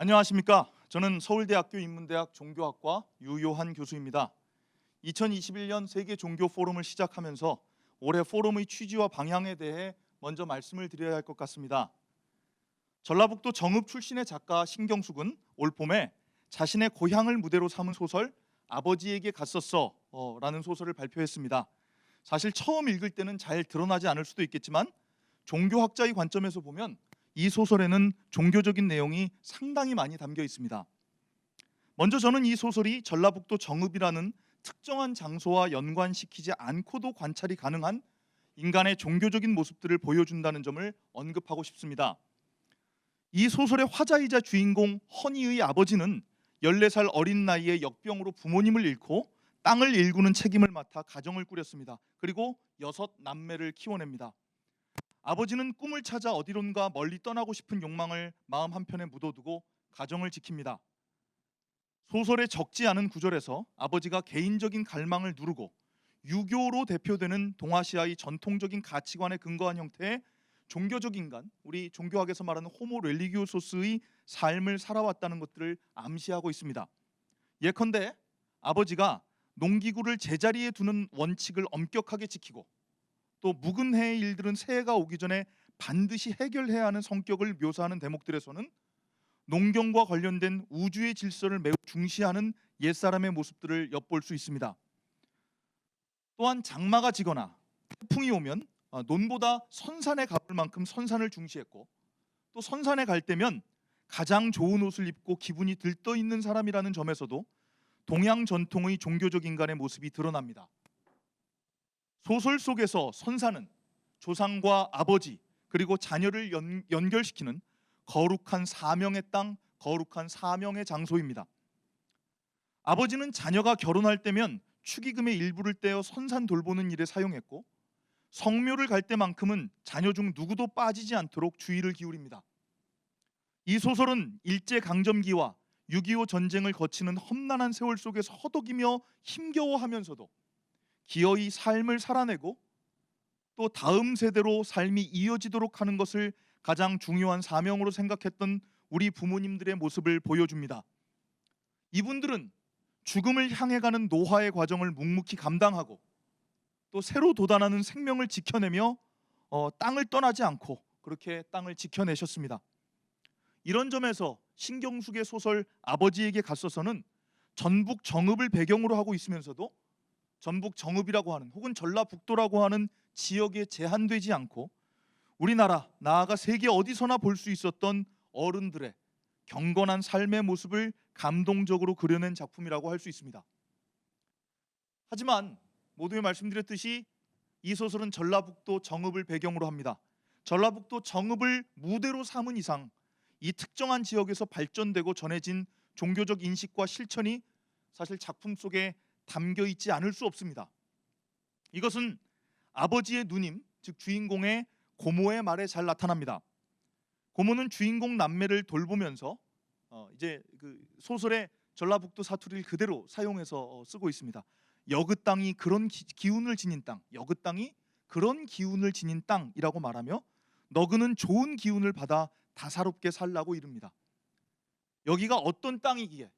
안녕하십니까? 저는 서울대학교 인문대학 종교학과 유요한 교수입니다. 2021년 세계 종교 포럼을 시작하면서 올해 포럼의 취지와 방향에 대해 먼저 말씀을 드려야 할 것 같습니다. 전라북도 정읍 출신의 작가 신경숙은 올 봄에 자신의 고향을 무대로 삼은 소설 아버지에게 갔었어 라는 소설을 발표했습니다. 사실 처음 읽을 때는 잘 드러나지 않을 수도 있겠지만 종교학자의 관점에서 보면 이 소설에는 종교적인 내용이 상당히 많이 담겨 있습니다. 먼저 저는 이 소설이 전라북도 정읍이라는 특정한 장소와 연관시키지 않고도 관찰이 가능한 인간의 종교적인 모습들을 보여준다는 점을 언급하고 싶습니다. 이 소설의 화자이자 주인공 허니의 아버지는 14살 어린 나이에 역병으로 부모님을 잃고 땅을 일구는 책임을 맡아 가정을 꾸렸습니다. 그리고 6남매를 키워냅니다. 아버지는 꿈을 찾아 어디론가 멀리 떠나고 싶은 욕망을 마음 한편에 묻어두고 가정을 지킵니다. 소설의 적지 않은 구절에서 아버지가 개인적인 갈망을 누르고 유교로 대표되는 동아시아의 전통적인 가치관에 근거한 형태의 종교적 인간, 우리 종교학에서 말하는 호모 렐리기오소스의 삶을 살아왔다는 것들을 암시하고 있습니다. 예컨대 아버지가 농기구를 제자리에 두는 원칙을 엄격하게 지키고 또 묵은 해의 일들은 새해가 오기 전에 반드시 해결해야 하는 성격을 묘사하는 대목들에서는 농경과 관련된 우주의 질서를 매우 중시하는 옛사람의 모습들을 엿볼 수 있습니다. 또한 장마가 지거나 태풍이 오면 논보다 선산에 가볼 만큼 선산을 중시했고 또 선산에 갈 때면 가장 좋은 옷을 입고 기분이 들떠 있는 사람이라는 점에서도 동양 전통의 종교적 인간의 모습이 드러납니다. 소설 속에서 선산은 조상과 아버지 그리고 자녀를 연결시키는 거룩한 사명의 땅, 거룩한 사명의 장소입니다. 아버지는 자녀가 결혼할 때면 축의금의 일부를 떼어 선산 돌보는 일에 사용했고 성묘를 갈 때만큼은 자녀 중 누구도 빠지지 않도록 주의를 기울입니다. 이 소설은 일제강점기와 6.25 전쟁을 거치는 험난한 세월 속에서 허덕이며 힘겨워하면서도 기어이 삶을 살아내고 또 다음 세대로 삶이 이어지도록 하는 것을 가장 중요한 사명으로 생각했던 우리 부모님들의 모습을 보여줍니다. 이분들은 죽음을 향해 가는 노화의 과정을 묵묵히 감당하고 또 새로 돋아나는 생명을 지켜내며 땅을 떠나지 않고 그렇게 땅을 지켜내셨습니다. 이런 점에서 신경숙의 소설 아버지에게 갔어서는 전북 정읍을 배경으로 하고 있으면서도 전북 정읍이라고 하는 혹은 전라북도라고 하는 지역에 제한되지 않고 우리나라 나아가 세계 어디서나 볼 수 있었던 어른들의 경건한 삶의 모습을 감동적으로 그려낸 작품이라고 할 수 있습니다. 하지만 모두에 말씀드렸듯이 이 소설은 전라북도 정읍을 배경으로 합니다. 전라북도 정읍을 무대로 삼은 이상 이 특정한 지역에서 발전되고 전해진 종교적 인식과 실천이 사실 작품 속에 담겨 있지 않을 수 없습니다. 이것은 아버지의 누님, 즉 주인공의 고모의 말에 잘 나타납니다. 고모는 주인공 남매를 돌보면서 이제 그 소설의 전라북도 사투리를 그대로 사용해서 쓰고 있습니다. 여그 땅이 그런 기운을 지닌 땅, 여그 땅이 그런 기운을 지닌 땅이라고 말하며 너그는 좋은 기운을 받아 다사롭게 살라고 이릅니다. 여기가 어떤 땅이기에,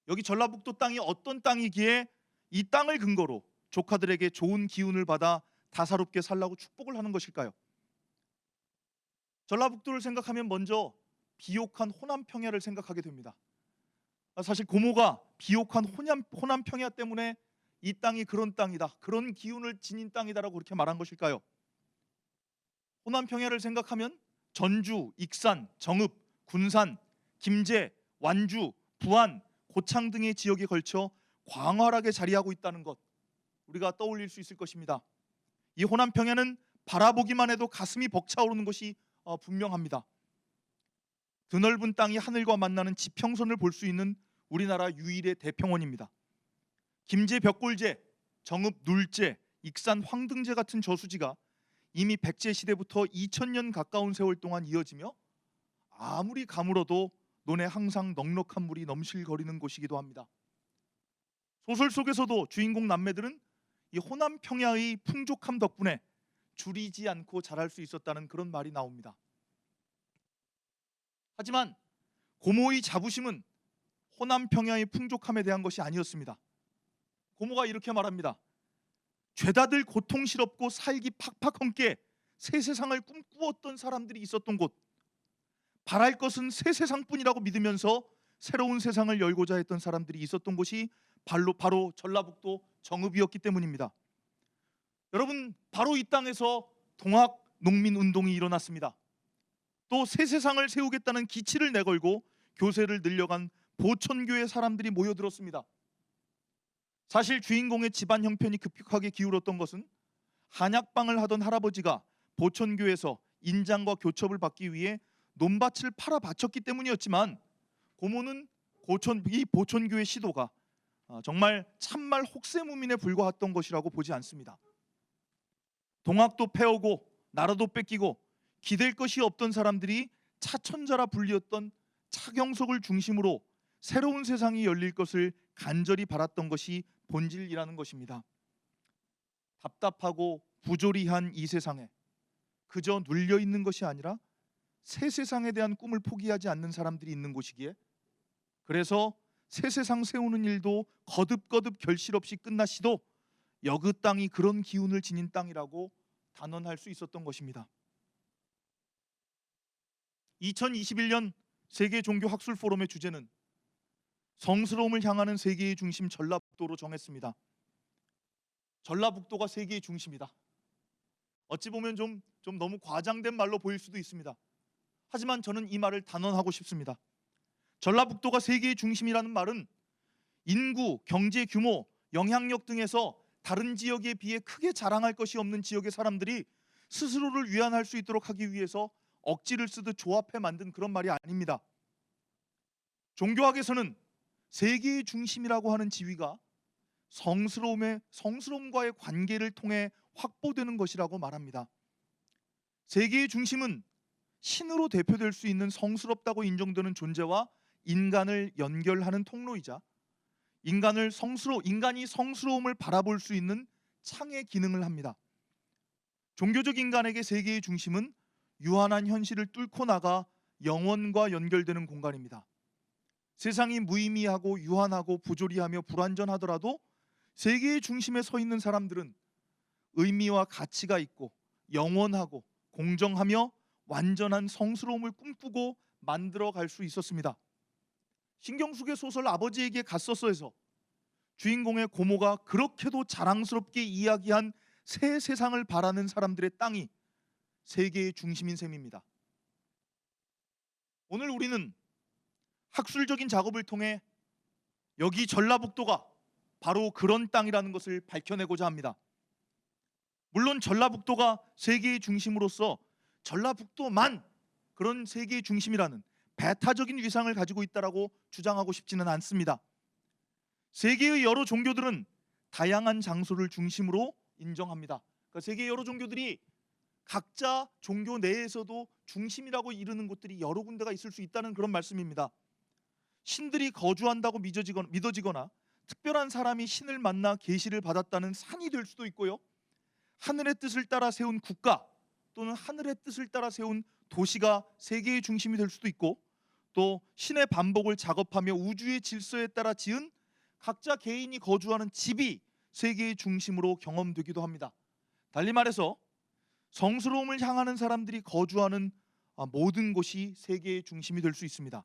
여기 전라북도 땅이 어떤 땅이기에 이 땅을 근거로 조카들에게 좋은 기운을 받아 다사롭게 살라고 축복을 하는 것일까요? 전라북도를 생각하면 먼저 비옥한 호남평야를 생각하게 됩니다. 사실 고모가 비옥한 호남평야 때문에 이 땅이 그런 땅이다, 그런 기운을 지닌 땅이다라고 그렇게 말한 것일까요? 호남평야를 생각하면 전주, 익산, 정읍, 군산, 김제, 완주, 부안, 고창 등의 지역에 걸쳐 광활하게 자리하고 있다는 것 우리가 떠올릴 수 있을 것입니다. 이 호남평야는 바라보기만 해도 가슴이 벅차오르는 것이 분명합니다. 드넓은 땅이 하늘과 만나는 지평선을 볼 수 있는 우리나라 유일의 대평원입니다. 김제 벽골제, 정읍 눌제, 익산 황등제 같은 저수지가 이미 백제 시대부터 2000년 가까운 세월 동안 이어지며 아무리 가물어도 논에 항상 넉넉한 물이 넘실거리는 곳이기도 합니다. 소설 속에서도 주인공 남매들은 이 호남 평야의 풍족함 덕분에 줄이지 않고 자랄 수 있었다는 그런 말이 나옵니다. 하지만 고모의 자부심은 호남 평야의 풍족함에 대한 것이 아니었습니다. 고모가 이렇게 말합니다. 죄다들 고통스럽고 살기 팍팍함께 새 세상을 꿈꾸었던 사람들이 있었던 곳, 바랄 것은 새 세상뿐이라고 믿으면서 새로운 세상을 열고자 했던 사람들이 있었던 곳이 바로 전라북도 정읍이었기 때문입니다. 여러분, 바로 이 땅에서 동학 농민 운동이 일어났습니다. 또 새 세상을 세우겠다는 기치를 내걸고 교세를 늘려간 보천교회 사람들이 모여들었습니다. 사실 주인공의 집안 형편이 급격하게 기울었던 것은 한약방을 하던 할아버지가 보천교에서 인장과 교첩을 받기 위해 논밭을 팔아 바쳤기 때문이었지만, 고모는 이 보천교의 시도가 정말 참말 혹세무민에 불과했던 것이라고 보지 않습니다. 동학도 패오고 나라도 뺏기고 기댈 것이 없던 사람들이 차천자라 불리었던 차경석을 중심으로 새로운 세상이 열릴 것을 간절히 바랐던 것이 본질이라는 것입니다. 답답하고 부조리한 이 세상에 그저 눌려 있는 것이 아니라 새 세상에 대한 꿈을 포기하지 않는 사람들이 있는 곳이기에, 그래서 새 세상 세우는 일도 거듭거듭 결실 없이 끝나시도 여그 땅이 그런 기운을 지닌 땅이라고 단언할 수 있었던 것입니다. 2021년 세계 종교 학술 포럼의 주제는 성스러움을 향하는 세계의 중심 전라북도로 정했습니다. 전라북도가 세계의 중심이다. 어찌 보면 좀 너무 과장된 말로 보일 수도 있습니다. 하지만 저는 이 말을 단언하고 싶습니다. 전라북도가 세계의 중심이라는 말은 인구, 경제 규모, 영향력 등에서 다른 지역에 비해 크게 자랑할 것이 없는 지역의 사람들이 스스로를 위안할 수 있도록 하기 위해서 억지를 쓰듯 조합해 만든 그런 말이 아닙니다. 종교학에서는 세계의 중심이라고 하는 지위가 성스러움과의 관계를 통해 확보되는 것이라고 말합니다. 세계의 중심은 신으로 대표될 수 있는 성스럽다고 인정되는 존재와 인간을 연결하는 통로이자 인간이 성스러움을 바라볼 수 있는 창의 기능을 합니다. 종교적 인간에게 세계의 중심은 유한한 현실을 뚫고 나가 영원과 연결되는 공간입니다. 세상이 무의미하고 유한하고 부조리하며 불완전하더라도 세계의 중심에 서 있는 사람들은 의미와 가치가 있고 영원하고 공정하며 완전한 성스러움을 꿈꾸고 만들어갈 수 있었습니다. 신경숙의 소설 아버지에게 갔었어에서 주인공의 고모가 그렇게도 자랑스럽게 이야기한 새 세상을 바라는 사람들의 땅이 세계의 중심인 셈입니다. 오늘 우리는 학술적인 작업을 통해 여기 전라북도가 바로 그런 땅이라는 것을 밝혀내고자 합니다. 물론 전라북도가 세계의 중심으로서 전라북도만 그런 세계의 중심이라는 배타적인 위상을 가지고 있다라고 주장하고 싶지는 않습니다. 세계의 여러 종교들은 다양한 장소를 중심으로 인정합니다. 그러니까 세계의 여러 종교들이 각자 종교 내에서도 중심이라고 이르는 곳들이 여러 군데가 있을 수 있다는 그런 말씀입니다. 신들이 거주한다고 믿어지거나 특별한 사람이 신을 만나 계시를 받았다는 산이 될 수도 있고요, 하늘의 뜻을 따라 세운 국가 또는 하늘의 뜻을 따라 세운 도시가 세계의 중심이 될 수도 있고, 또 신의 반복을 작업하며 우주의 질서에 따라 지은 각자 개인이 거주하는 집이 세계의 중심으로 경험되기도 합니다. 달리 말해서 성스러움을 향하는 사람들이 거주하는 모든 곳이 세계의 중심이 될 수 있습니다.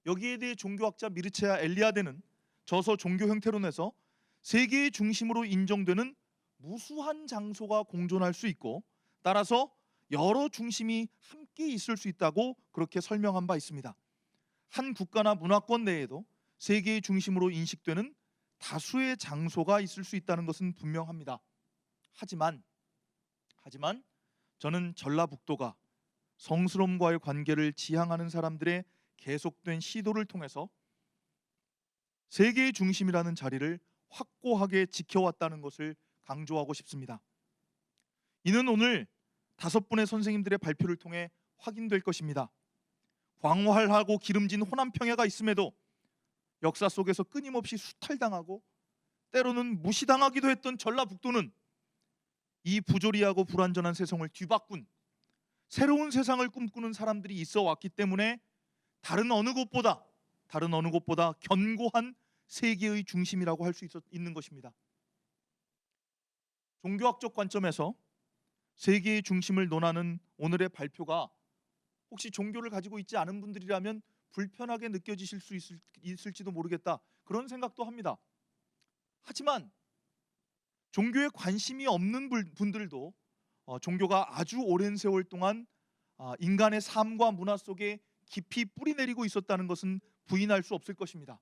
여기에 대해 종교학자 미르체아 엘리아데는 저서 종교 형태론에서 세계의 중심으로 인정되는 무수한 장소가 공존할 수 있고, 따라서 여러 중심이 함께 있을 수 있다고 그렇게 설명한 바 있습니다. 한 국가나 문화권 내에도 세계의 중심으로 인식되는 다수의 장소가 있을 수 있다는 것은 분명합니다. 하지만 저는 전라북도가 성스러움과의 관계를 지향하는 사람들의 계속된 시도를 통해서 세계의 중심이라는 자리를 확고하게 지켜왔다는 것을 강조하고 싶습니다. 이는 오늘 5분의 선생님들의 발표를 통해 확인될 것입니다. 광활하고 기름진 호남 평야가 있음에도 역사 속에서 끊임없이 수탈당하고 때로는 무시당하기도 했던 전라북도는 이 부조리하고 불완전한 세상을 뒤바꾼 새로운 세상을 꿈꾸는 사람들이 있어 왔기 때문에 다른 어느 곳보다 견고한 세계의 중심이라고 할 수 있는 것입니다. 종교학적 관점에서 세계의 중심을 논하는 오늘의 발표가 혹시 종교를 가지고 있지 않은 분들이라면 불편하게 느껴지실 수 있을지도 모르겠다, 그런 생각도 합니다. 하지만 종교에 관심이 없는 분들도 종교가 아주 오랜 세월 동안 인간의 삶과 문화 속에 깊이 뿌리내리고 있었다는 것은 부인할 수 없을 것입니다.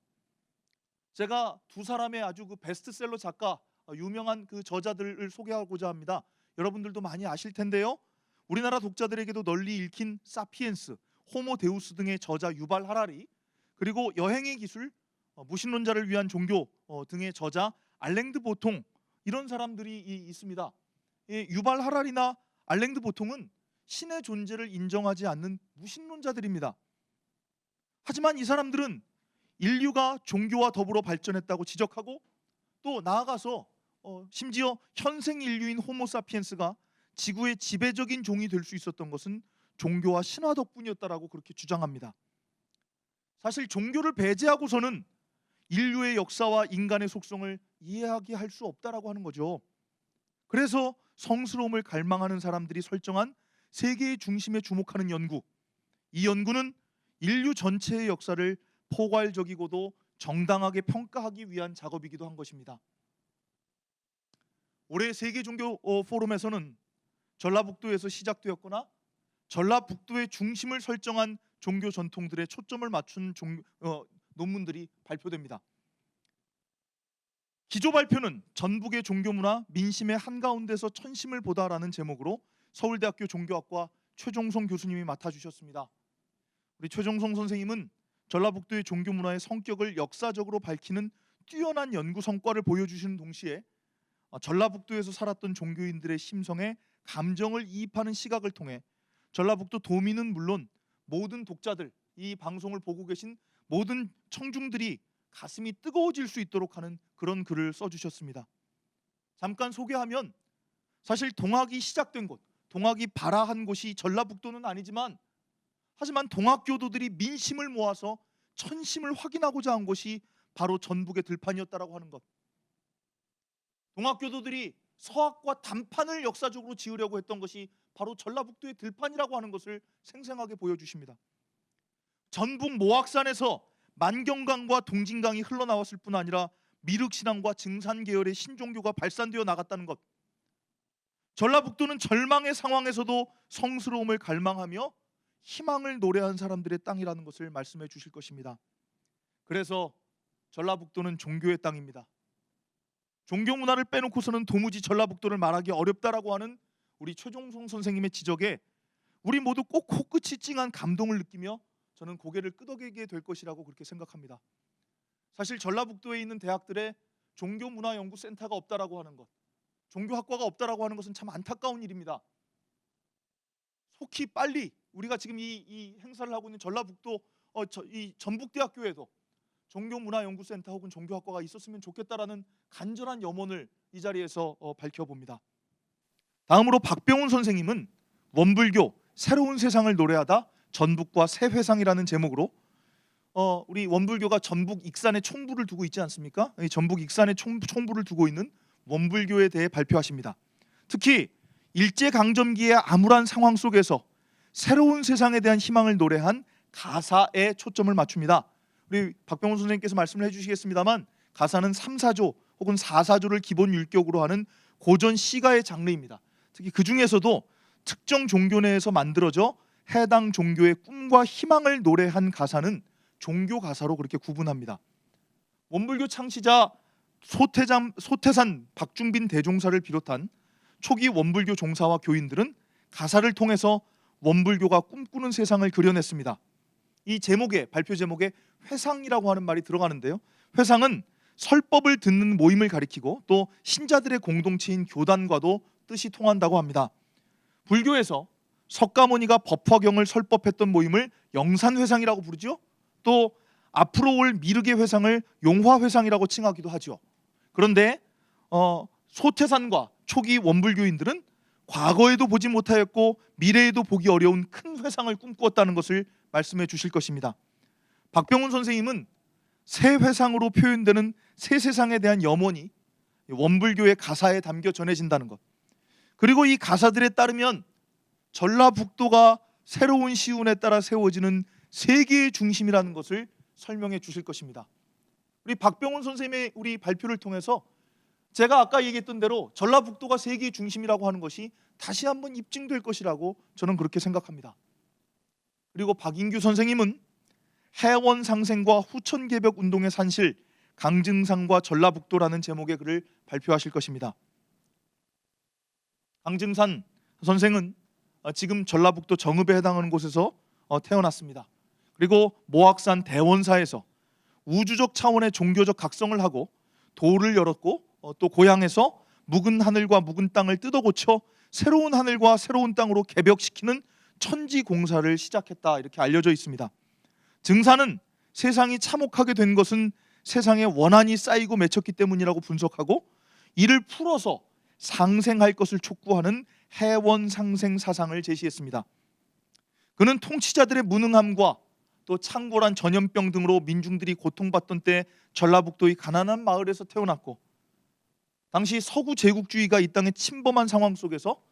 제가 두 사람의 아주 그 베스트셀러 작가, 유명한 그 저자들을 소개하고자 합니다. 여러분들도 많이 아실 텐데요. 우리나라 독자들에게도 널리 읽힌 사피엔스, 호모 데우스 등의 저자 유발 하라리, 그리고 여행의 기술, 무신론자를 위한 종교 등의 저자 알랭드 보통, 이런 사람들이 있습니다. 유발 하라리나 알랭드 보통은 신의 존재를 인정하지 않는 무신론자들입니다. 하지만 이 사람들은 인류가 종교와 더불어 발전했다고 지적하고, 또 나아가서 심지어 현생 인류인 호모사피엔스가 지구의 지배적인 종이 될 수 있었던 것은 종교와 신화 덕분이었다라고 그렇게 주장합니다. 사실 종교를 배제하고서는 인류의 역사와 인간의 속성을 이해하게 할 수 없다라고 하는 거죠. 그래서 성스러움을 갈망하는 사람들이 설정한 세계의 중심에 주목하는 연구, 이 연구는 인류 전체의 역사를 포괄적이고도 정당하게 평가하기 위한 작업이기도 한 것입니다. 올해 세계 종교 포럼에서는 전라북도에서 시작되었거나 전라북도의 중심을 설정한 종교 전통들의 초점을 맞춘 논문들이 발표됩니다. 기조 발표는 전북의 종교문화 민심의 한가운데서 천심을 보다라는 제목으로 서울대학교 종교학과 최종성 교수님이 맡아주셨습니다. 우리 최종성 선생님은 전라북도의 종교문화의 성격을 역사적으로 밝히는 뛰어난 연구 성과를 보여주시는 동시에 전라북도에서 살았던 종교인들의 심성에 감정을 이입하는 시각을 통해 전라북도 도민은 물론 모든 독자들, 이 방송을 보고 계신 모든 청중들이 가슴이 뜨거워질 수 있도록 하는 그런 글을 써주셨습니다. 잠깐 소개하면, 사실 동학이 시작된 곳, 동학이 발아한 곳이 전라북도는 아니지만, 하지만 동학교도들이 민심을 모아서 천심을 확인하고자 한 곳이 바로 전북의 들판이었다라고 하는 것. 동학교도들이 서학과 단판을 역사적으로 지으려고 했던 것이 바로 전라북도의 들판이라고 하는 것을 생생하게 보여주십니다. 전북 모악산에서 만경강과 동진강이 흘러나왔을 뿐 아니라 미륵신앙과 증산계열의 신종교가 발산되어 나갔다는 것. 전라북도는 절망의 상황에서도 성스러움을 갈망하며 희망을 노래한 사람들의 땅이라는 것을 말씀해 주실 것입니다. 그래서 전라북도는 종교의 땅입니다. 종교 문화를 빼놓고서는 도무지 전라북도를 말하기 어렵다라고 하는 우리 최종성 선생님의 지적에 우리 모두 꼭 코끝이 찡한 감동을 느끼며 저는 고개를 끄덕이게 될 것이라고 그렇게 생각합니다. 사실 전라북도에 있는 대학들의 종교문화연구센터가 없다라고 하는 것, 종교학과가 없다라고 하는 것은 참 안타까운 일입니다. 속히 빨리 우리가 지금 이 행사를 하고 있는 전라북도 이 전북대학교에도 종교문화연구센터 혹은 종교학과가 있었으면 좋겠다라는 간절한 염원을 이 자리에서 밝혀봅니다. 다음으로 박병훈 선생님은 원불교 새로운 세상을 노래하다 전북과 새 회상이라는 제목으로 우리 원불교가 전북 익산에 총부를 두고 있지 않습니까? 전북 익산에 총부를 두고 있는 원불교에 대해 발표하십니다. 특히 일제강점기의 암울한 상황 속에서 새로운 세상에 대한 희망을 노래한 가사에 초점을 맞춥니다. 우리 박병훈 선생님께서 말씀을 해주시겠습니다만, 가사는 3사조 혹은 4사조를 기본 율격으로 하는 고전 시가의 장르입니다. 특히 그 중에서도 특정 종교 내에서 만들어져 해당 종교의 꿈과 희망을 노래한 가사는 종교 가사로 그렇게 구분합니다. 원불교 창시자 소태산 박중빈 대종사를 비롯한 초기 원불교 종사와 교인들은 가사를 통해서 원불교가 꿈꾸는 세상을 그려냈습니다. 이 제목에, 발표 제목에 회상이라고 하는 말이 들어가는데요, 회상은 설법을 듣는 모임을 가리키고 또 신자들의 공동체인 교단과도 뜻이 통한다고 합니다. 불교에서 석가모니가 법화경을 설법했던 모임을 영산회상이라고 부르죠. 또 앞으로 올 미륵의 회상을 용화회상이라고 칭하기도 하죠. 그런데 소태산과 초기 원불교인들은 과거에도 보지 못하였고 미래에도 보기 어려운 큰 회상을 꿈꾸었다는 것을 말씀해 주실 것입니다. 박병훈 선생님은 새 회상으로 표현되는 새 세상에 대한 염원이 원불교의 가사에 담겨 전해진다는 것, 그리고 이 가사들에 따르면 전라북도가 새로운 시운에 따라 세워지는 세계의 중심이라는 것을 설명해 주실 것입니다. 우리 박병훈 선생님의 우리 발표를 통해서 제가 아까 얘기했던 대로 전라북도가 세계의 중심이라고 하는 것이 다시 한번 입증될 것이라고 저는 그렇게 생각합니다. 그리고 박인규 선생님은 해원 상생과 후천 개벽 운동의 산실, 강증산과 전라북도라는 제목의 글을 발표하실 것입니다. 강증산 선생은 지금 전라북도 정읍에 해당하는 곳에서 태어났습니다. 그리고 모악산 대원사에서 우주적 차원의 종교적 각성을 하고 도를 열었고, 또 고향에서 묵은 하늘과 묵은 땅을 뜯어 고쳐 새로운 하늘과 새로운 땅으로 개벽시키는 천지 공사를 시작했다, 이렇게 알려져 있습니다. 증산은 세상이 참혹하게 된 것은 세상에 원한이 쌓이고 맺혔기 때문이라고 분석하고, 이를 풀어서 상생할 것을 촉구하는 해원 상생 사상을 제시했습니다. 그는 통치자들의 무능함과 또 창궐한 전염병 등으로 민중들이 고통받던 때 전라북도의 가난한 마을에서 태어났고, 당시 서구 제국주의가 이 땅에 침범한 상황 속에서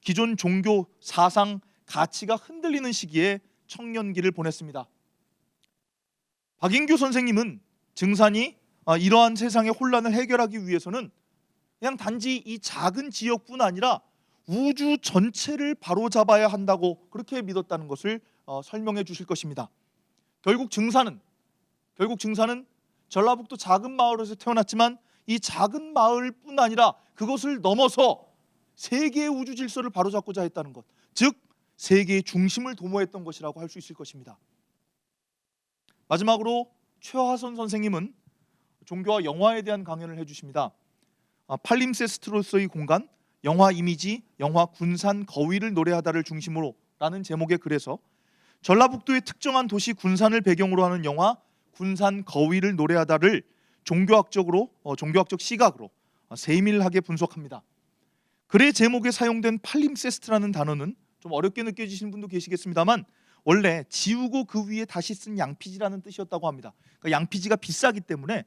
기존 종교 사상 가치가 흔들리는 시기에 청년기를 보냈습니다. 박인규 선생님은 증산이 이러한 세상의 혼란을 해결하기 위해서는 그냥 단지 이 작은 지역뿐 아니라 우주 전체를 바로잡아야 한다고 그렇게 믿었다는 것을 설명해 주실 것입니다. 결국 증산은 전라북도 작은 마을에서 태어났지만 이 작은 마을뿐 아니라 그것을 넘어서 세계의 우주 질서를 바로잡고자 했다는 것, 즉 세계의 중심을 도모했던 것이라고 할 수 있을 것입니다. 마지막으로 최화선 선생님은 종교와 영화에 대한 강연을 해주십니다. 팔림세스트로서의 공간, 영화 이미지, 영화 군산 거위를 노래하다를 중심으로 라는 제목의 글에서 전라북도의 특정한 도시 군산을 배경으로 하는 영화 군산 거위를 노래하다를 종교학적 시각으로 세밀하게 분석합니다. 글의 제목에 사용된 팔림세스트라는 단어는 좀 어렵게 느껴지시는 분도 계시겠습니다만 원래 지우고 그 위에 다시 쓴 양피지라는 뜻이었다고 합니다. 그러니까 양피지가 비싸기 때문에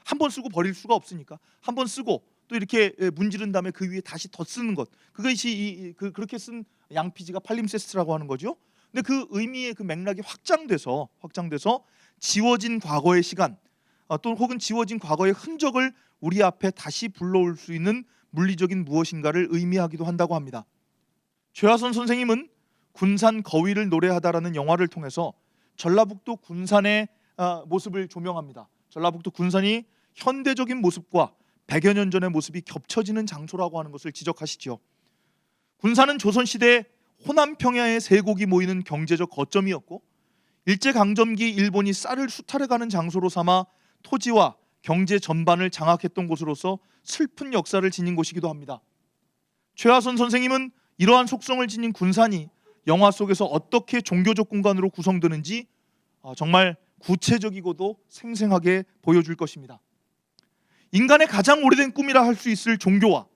한 번 쓰고 버릴 수가 없으니까 한 번 쓰고 또 이렇게 문지른 다음에 그 위에 다시 더 쓰는 것, 그것이 그렇게 쓴 양피지가 팔림세스트라고 하는 거죠. 근데 그 의미의 그 맥락이 확장돼서 지워진 과거의 시간, 또 혹은 지워진 과거의 흔적을 우리 앞에 다시 불러올 수 있는 물리적인 무엇인가를 의미하기도 한다고 합니다. 최화선 선생님은 군산 거위를 노래하다라는 영화를 통해서 전라북도 군산의 모습을 조명합니다. 전라북도 군산이 현대적인 모습과 100여 년 전의 모습이 겹쳐지는 장소라고 하는 것을 지적하시죠. 군산은 조선시대 호남평야의 세곡이 모이는 경제적 거점이었고, 일제강점기 일본이 쌀을 수탈해가는 장소로 삼아 토지와 경제 전반을 장악했던 곳으로서 슬픈 역사를 지닌 곳이기도 합니다. 최하선 선생님은 이러한 속성을 지닌 군산이 영화 속에서 어떻게 종교적 공간으로 구성되는지 정말 구체적이고도 생생하게 보여줄 것입니다. 인간의 가장 오래된 꿈이라 할 수 있을 종교와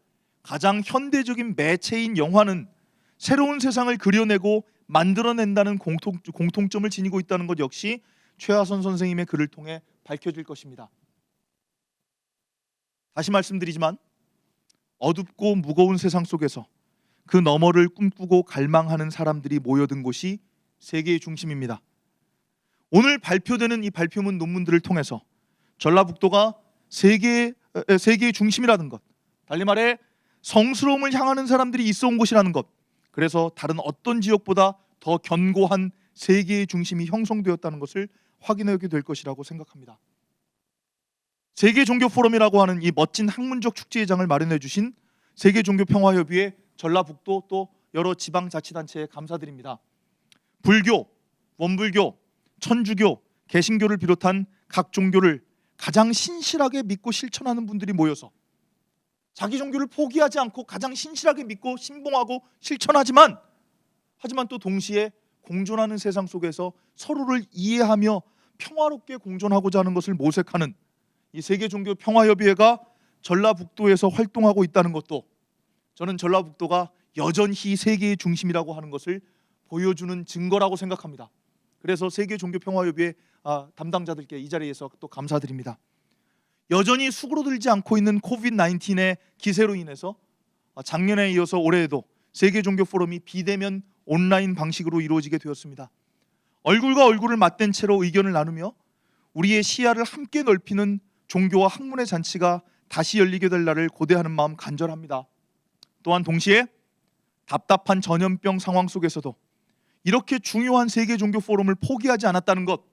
가장 현대적인 매체인 영화는 새로운 세상을 그려내고 만들어낸다는 공통점을 지니고 있다는 것 역시 최하선 선생님의 글을 통해 밝혀질 것입니다. 다시 말씀드리지만 어둡고 무거운 세상 속에서 그 너머를 꿈꾸고 갈망하는 사람들이 모여든 곳이 세계의 중심입니다. 오늘 발표되는 이 발표문 논문들을 통해서 전라북도가 세계의 중심이라는 것, 달리 말해 성스러움을 향하는 사람들이 있어 온 곳이라는 것, 그래서 다른 어떤 지역보다 더 견고한 세계의 중심이 형성되었다는 것을 확인하게 될 것이라고 생각합니다. 세계종교포럼이라고 하는 이 멋진 학문적 축제장을 마련해 주신 세계종교평화협의회, 전라북도 또 여러 지방자치단체에 감사드립니다. 불교, 원불교, 천주교, 개신교를 비롯한 각 종교를 가장 신실하게 믿고 실천하는 분들이 모여서 자기 종교를 포기하지 않고 가장 신실하게 믿고 신봉하고 실천하지만 또 동시에 공존하는 세상 속에서 서로를 이해하며 평화롭게 공존하고자 하는 것을 모색하는 이 세계종교평화협의회가 전라북도에서 활동하고 있다는 것도 저는 전라북도가 여전히 세계의 중심이라고 하는 것을 보여주는 증거라고 생각합니다. 그래서 세계종교평화협의회 담당자들께 이 자리에서 또 감사드립니다. 여전히 수그러들지 않고 있는 코비드-19의 기세로 인해서 작년에 이어서 올해에도 세계종교포럼이 비대면 온라인 방식으로 이루어지게 되었습니다. 얼굴과 얼굴을 맞댄 채로 의견을 나누며 우리의 시야를 함께 넓히는 종교와 학문의 잔치가 다시 열리게 될 날을 고대하는 마음 간절합니다. 또한 동시에 답답한 전염병 상황 속에서도 이렇게 중요한 세계종교포럼을 포기하지 않았다는 것,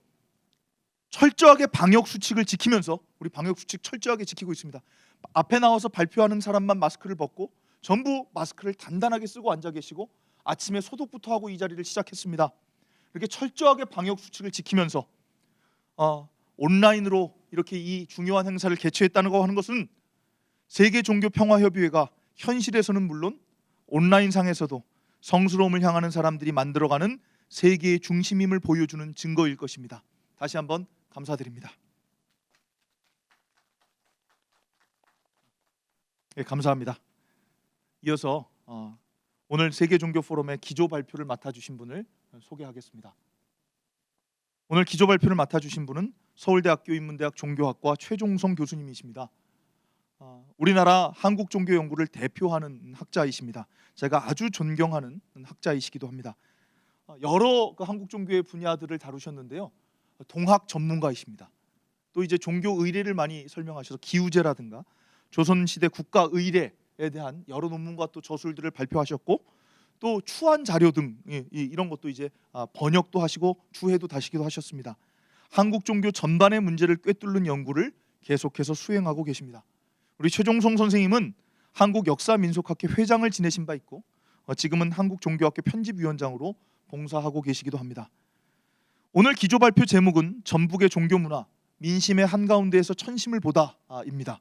철저하게 방역수칙을 지키면서, 우리 방역수칙 철저하게 지키고 있습니다. 앞에 나와서 발표하는 사람만 마스크를 벗고 전부 마스크를 단단하게 쓰고 앉아 계시고 아침에 소독부터 하고 이 자리를 시작했습니다. 이렇게 철저하게 방역수칙을 지키면서 온라인으로 이렇게 이 중요한 행사를 개최했다는 하는 것은 세계종교평화협의회가 현실에서는 물론 온라인상에서도 성스러움을 향하는 사람들이 만들어가는 세계의 중심임을 보여주는 증거일 것입니다. 다시 한번 감사드립니다. 네, 감사합니다. 이어서 오늘 세계종교포럼의 기조 발표를 맡아주신 분을 소개하겠습니다. 오늘 기조 발표를 맡아주신 분은 서울대학교 인문대학 종교학과 최종성 교수님이십니다. 우리나라 한국종교연구를 대표하는 학자이십니다. 제가 아주 존경하는 학자이시기도 합니다. 여러 한국종교의 분야들을 다루셨는데요. 동학 전문가이십니다. 또 이제 종교 의례를 많이 설명하셔서 기우제라든가 조선시대 국가 의례에 대한 여러 논문과 또 저술들을 발표하셨고, 또 추한 자료 등 이런 것도 이제 번역도 하시고 주해도 다시기도 하셨습니다. 한국 종교 전반의 문제를 꿰뚫는 연구를 계속해서 수행하고 계십니다. 우리 최종성 선생님은 한국역사민속학회 회장을 지내신 바 있고 지금은 한국종교학회 편집위원장으로 봉사하고 계시기도 합니다. 오늘 기조 발표 제목은 전북의 종교문화, 민심의 한가운데에서 천심을 보다입니다.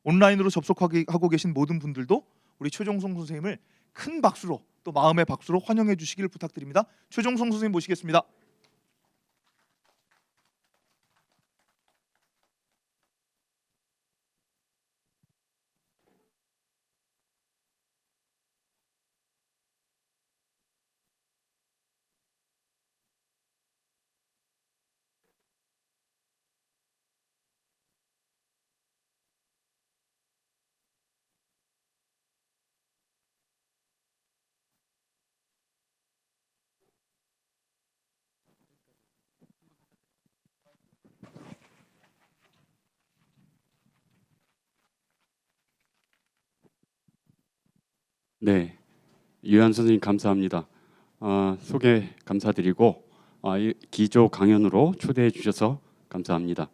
온라인으로 접속하고 계신 모든 분들도 우리 최종성 선생님을 큰 박수로, 또 마음의 박수로 환영해 주시길 부탁드립니다. 최종성 선생님 모시겠습니다. 네, 유한 선생님 감사합니다. 소개 감사드리고 이 기조 강연으로 초대해 주셔서 감사합니다.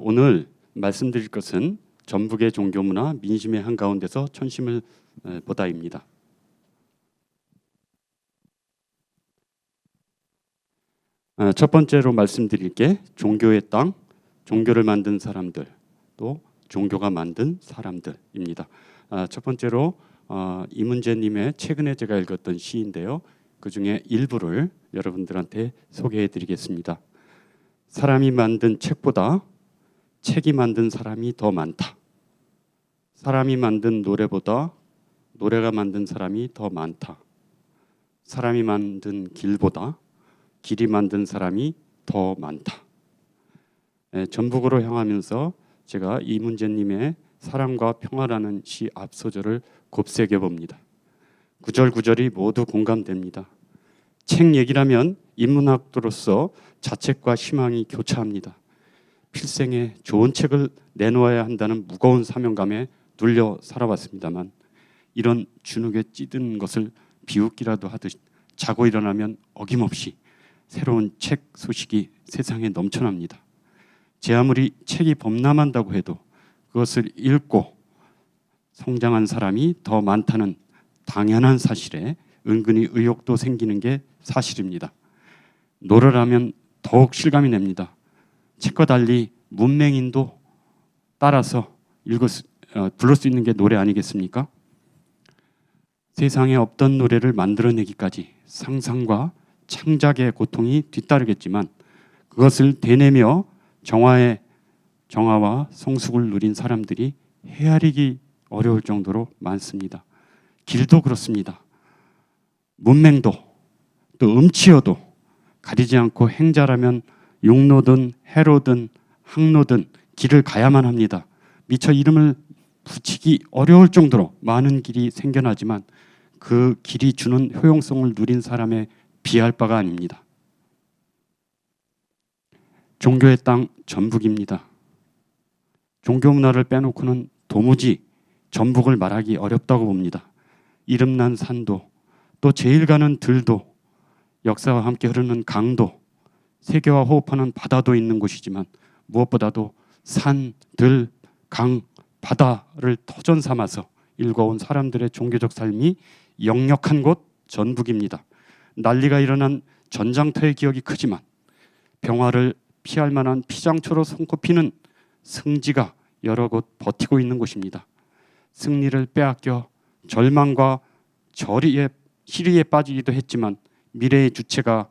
오늘 말씀드릴 것은 전북의 종교문화 민심의 한가운데서 천심을 보다입니다. 첫 번째로 말씀드릴 게 종교의 땅, 종교를 만든 사람들, 또 종교가 만든 사람들입니다. 첫 번째로 이문재님의 최근에 제가 읽었던 시인데요. 그 중에 일부를 여러분들한테 소개해드리겠습니다. 사람이 만든 책보다 책이 만든 사람이 더 많다. 사람이 만든 노래보다 노래가 만든 사람이 더 많다. 사람이 만든 길보다 길이 만든 사람이 더 많다. 전북으로 향하면서 제가 이문재님의 사랑과 평화라는 시 앞소절을 곱새겨 봅니다. 구절구절이 모두 공감됩니다. 책 얘기라면 인문학도로서 자책과 희망이 교차합니다. 필생에 좋은 책을 내놓아야 한다는 무거운 사명감에 눌려 살아왔습니다만 이런 주눅에 찌든 것을 비웃기라도 하듯 자고 일어나면 어김없이 새로운 책 소식이 세상에 넘쳐납니다. 제 아무리 책이 범람한다고 해도 그것을 읽고 성장한 사람이 더 많다는 당연한 사실에 은근히 의욕도 생기는 게 사실입니다. 노래라면 더욱 실감이 납니다. 책과 달리 문맹인도 따라서 부를 수 있는 게 노래 아니겠습니까? 세상에 없던 노래를 만들어내기까지 상상과 창작의 고통이 뒤따르겠지만 그것을 대내며 정화와 성숙을 누린 사람들이 헤아리기 어려울 정도로 많습니다. 길도 그렇습니다. 문맹도 또 음치여도 가리지 않고 행자라면 육로든 해로든 항로든 길을 가야만 합니다. 미처 이름을 붙이기 어려울 정도로 많은 길이 생겨나지만 그 길이 주는 효용성을 누린 사람에 비할 바가 아닙니다. 종교의 땅 전북입니다. 종교 문화를 빼놓고는 도무지 전북을 말하기 어렵다고 봅니다. 이름난 산도, 또 제일 가는 들도, 역사와 함께 흐르는 강도, 세계와 호흡하는 바다도 있는 곳이지만 무엇보다도 산, 들, 강, 바다를 터전 삼아서 일궈온 사람들의 종교적 삶이 역력한 곳 전북입니다. 난리가 일어난 전장터의 기억이 크지만 병화를 피할 만한 피장초로 손꼽히는 승지가 여러 곳 버티고 있는 곳입니다. 승리를 빼앗겨 절망과 시리에 빠지기도 했지만 미래의 주체가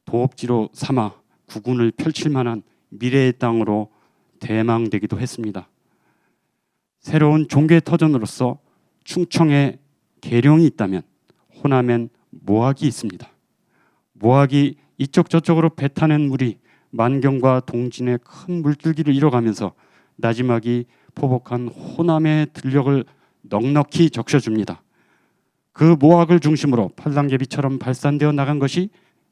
도업지로 삼아 국운을 펼칠 만한 미래의 땅으로 대망되기도 했습니다. 새로운 종교의 터전으로서 충청에 계룡이 있다면 호남엔 모악이 있습니다. 모악이 이쪽 저쪽으로 뱉어낸 물이 만경과 동진의 큰 물줄기를 이뤄가면서 나지막이 포복한 호남의 들녘을 넉넉히 적셔줍니다. 그 모악을 중심으로 팔랑개비처럼 발산되어 나간 것이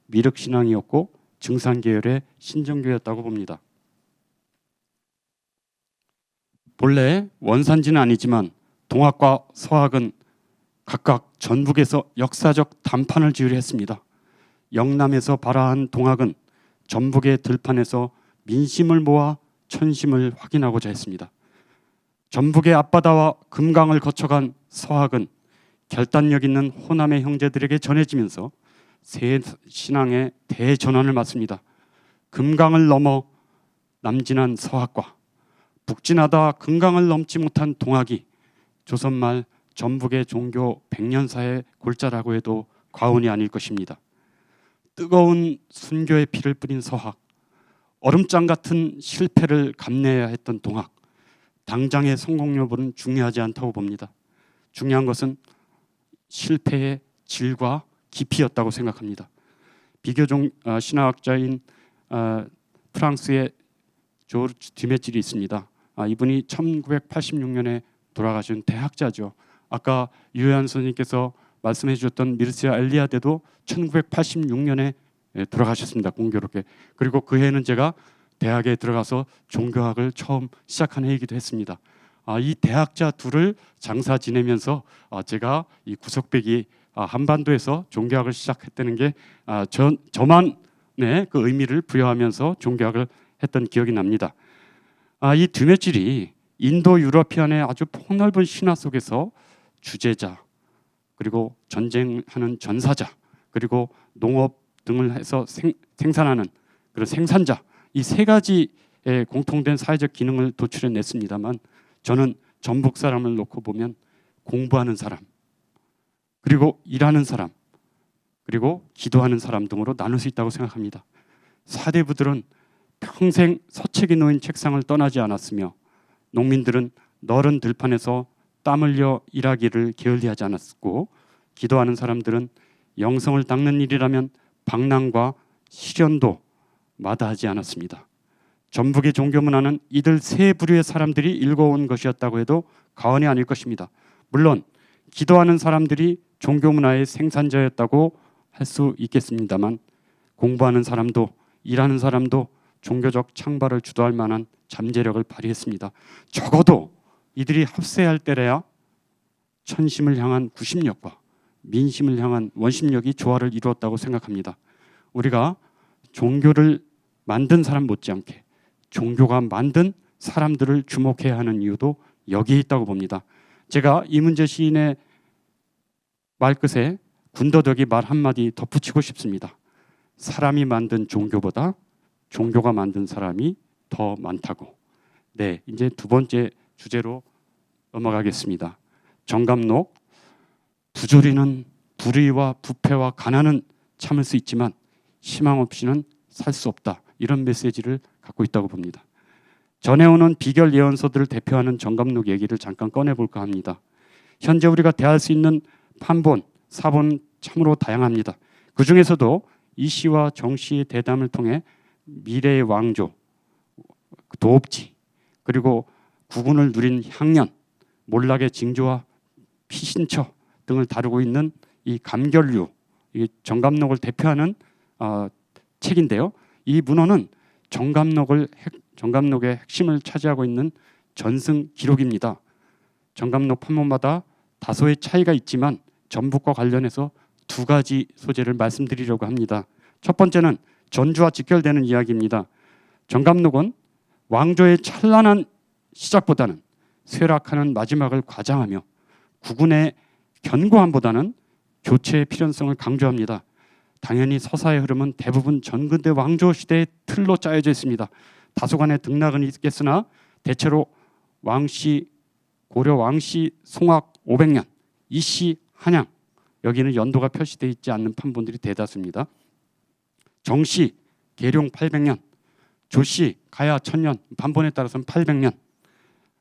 미륵신앙이었고 증산계열의 신정교였다고 봅니다. 본래 원산지는 아니지만 동학과 서학은 각각 전북에서 역사적 단판을 지으려 했습니다. 영남에서 발화한 동학은 전북의 들판에서 민심을 모아 천심을 확인하고자 했습니다. 전북의 앞바다와 금강을 거쳐간 서학은 결단력 있는 호남의 형제들에게 전해지면서 새 신앙의 대전환을 맞습니다. 금강을 넘어 남진한 서학과 북진하다 금강을 넘지 못한 동학이 조선말 전북의 종교 100년사의 골자라고 해도 과언이 아닐 것입니다. 뜨거운 순교의 피를 뿌린 서학, 얼음장 같은 실패를 감내해야 했던 동학, 당장의 성공 여부는 중요하지 않다고 봅니다. 중요한 것은 실패의 질과 깊이였다고 생각합니다. 비교종 신화학자인 프랑스의 조르주 디메질이 있습니다. 이분이 1986년에 돌아가신 대학자죠. 아까 유해한 선생님께서 말씀해 주셨던 미르시아 엘리아데도 1986년에 돌아가셨습니다. 공교롭게. 그리고 그 해는 제가 대학에 들어가서 종교학을 처음 시작한 해이기도 했습니다. 이 대학자 둘을 장사 지내면서 제가 이 구석배기 한반도에서 종교학을 시작했다는 게 저만 그 의미를 부여하면서 종교학을 했던 기억이 납니다. 이 드메질이 인도 유러피안의 아주 폭넓은 신화 속에서 주제자, 그리고 전쟁하는 전사자, 그리고 농업 등을 해서 생산하는 그런 생산자, 이 세 가지의 공통된 사회적 기능을 도출해냈습니다만 저는 전북 사람을 놓고 보면 공부하는 사람, 그리고 일하는 사람, 그리고 기도하는 사람 등으로 나눌 수 있다고 생각합니다. 사대부들은 평생 서책이 놓인 책상을 떠나지 않았으며 농민들은 너른 들판에서 땀 흘려 일하기를 게을리하지 않았고 기도하는 사람들은 영성을 닦는 일이라면 방랑과 시련도 마다하지 않았습니다. 전북의 종교 문화는 이들 세 부류의 사람들이 일궈온 것이었다고 해도 과언이 아닐 것입니다. 물론 기도하는 사람들이 종교 문화의 생산자였다고 할 수 있겠습니다만 공부하는 사람도 일하는 사람도 종교적 창발을 주도할 만한 잠재력을 발휘했습니다. 적어도 이들이 합세할 때래야 천심을 향한 구심력과 민심을 향한 원심력이 조화를 이루었다고 생각합니다. 우리가 종교를 만든 사람 못지않게 종교가 만든 사람들을 주목해야 하는 이유도 여기에 있다고 봅니다. 제가 이문재 시인의 말끝에 군더더기 말 한마디 덧붙이고 싶습니다. 사람이 만든 종교보다 종교가 만든 사람이 더 많다고. 네, 이제 두 번째 주제로 넘어가겠습니다. 정감록, 부조리는 불의와 부패와 가난은 참을 수 있지만 희망 없이는 살 수 없다. 이런 메시지를 갖고 있다고 봅니다. 전해오는 비결 예언서들을 대표하는 정감록 얘기를 잠깐 꺼내볼까 합니다. 현재 우리가 대할 수 있는 판본, 사본은 참으로 다양합니다. 그 중에서도 이씨와 정씨의 대담을 통해 미래의 왕조, 도읍지, 그리고 국운을 누린 향년, 몰락의 징조와 피신처 등을 다루고 있는 이 감결류, 이 정감록을 대표하는 책인데요. 이 문헌은 정감록의 핵심을 차지하고 있는 전승 기록입니다. 정감록 판본마다 다소의 차이가 있지만 전북과 관련해서 두 가지 소재를 말씀드리려고 합니다. 첫 번째는 전주와 직결되는 이야기입니다. 정감록은 왕조의 찬란한 시작보다는 쇠락하는 마지막을 과장하며 국운의 견고함보다는 교체의 필연성을 강조합니다. 당연히 서사의 흐름은 대부분 전근대 왕조 시대의 틀로 짜여져 있습니다. 다소간의 등락은 있겠으나 대체로 왕씨 고려 왕씨 송악 500년, 이씨 한양, 여기는 연도가 표시되어 있지 않는 판본들이 대다수입니다. 정씨 계룡 800년, 조씨 가야 1000년, 판본에 따라서는 800년,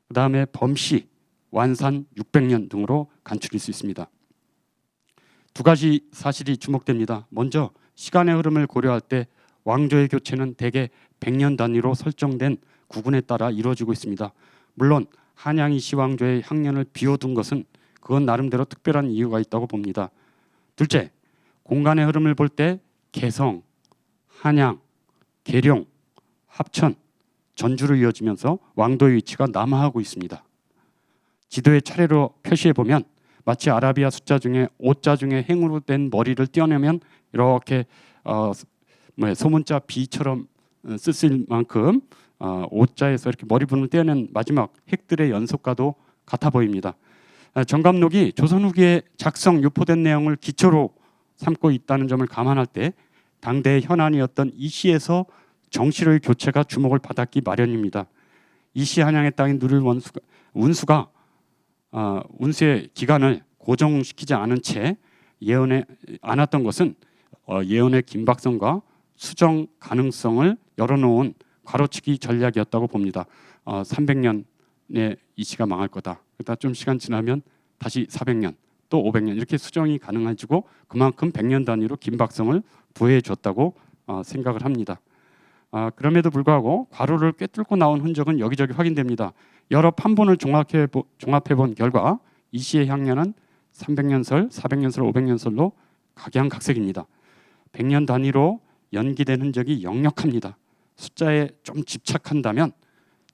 그 다음에 범씨 완산 600년 등으로 간추릴 수 있습니다. 두 가지 사실이 주목됩니다. 먼저 시간의 흐름을 고려할 때 왕조의 교체는 대개 100년 단위로 설정된 국운에 따라 이루어지고 있습니다. 물론 한양 이씨 왕조의 향년을 비워둔 것은 그건 나름대로 특별한 이유가 있다고 봅니다. 둘째, 공간의 흐름을 볼 때 개성, 한양, 계룡, 합천, 전주로 이어지면서 왕도의 위치가 남하하고 있습니다. 지도에 차례로 표시해 보면 마치 아라비아 숫자 중에 5자 중에 행으로 된 머리를 떼어내면 이렇게 소문자 B처럼 쓰실 만큼 5자에서 이렇게 머리 부분을 떼어낸 마지막 핵들의 연속과도 같아 보입니다. 정감록이 조선 후기에 작성 유포된 내용을 기초로 삼고 있다는 점을 감안할 때 당대의 현안이었던 이씨에서 정씨로의 교체가 주목을 받았기 마련입니다. 이씨 한양의 땅에 누릴 운수가 운수의 기간을 고정시키지 않은 채 예언에 않았던 것은 예언의 긴박성과 수정 가능성을 열어놓은 가로치기 전략이었다고 봅니다. 300년에 이씨가 망할 거다. 그러다 좀 시간 지나면 다시 400년, 또 500년 이렇게 수정이 가능해지고 그만큼 100년 단위로 긴박성을 부여해 줬다고 생각을 합니다. 그럼에도 불구하고 괄호를 꿰뚫고 나온 흔적은 여기저기 확인됩니다. 여러 판본을 종합해 본 결과 이씨의 향년은 300년설, 400년설, 500년설로 각양각색입니다. 100년 단위로 연기된 흔적이 역력합니다. 숫자에 좀 집착한다면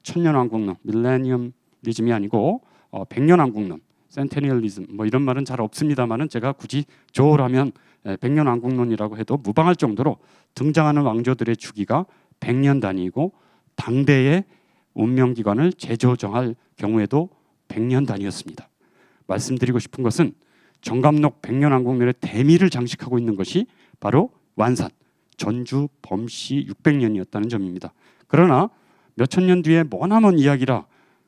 천년왕국론, 밀레니엄리즘이 아니고 100년왕국론, 센테니얼리즘 이런 말은 잘 없습니다만은 제가 굳이 조어라면 100년왕국론이라고 해도 무방할 정도로 등장하는 왕조들의 주기가 100년 단위이고 당대의 운명기관을 재조정할 경우에도 100년 단위였습니다. 말씀드리고 싶은 것은 정감록 100년왕국론의 대미를 장식하고 있는 것이 바로 완산, 전주 범씨 600년이었다는 점입니다. 그러나 몇천 년 뒤에 머나먼 이야기라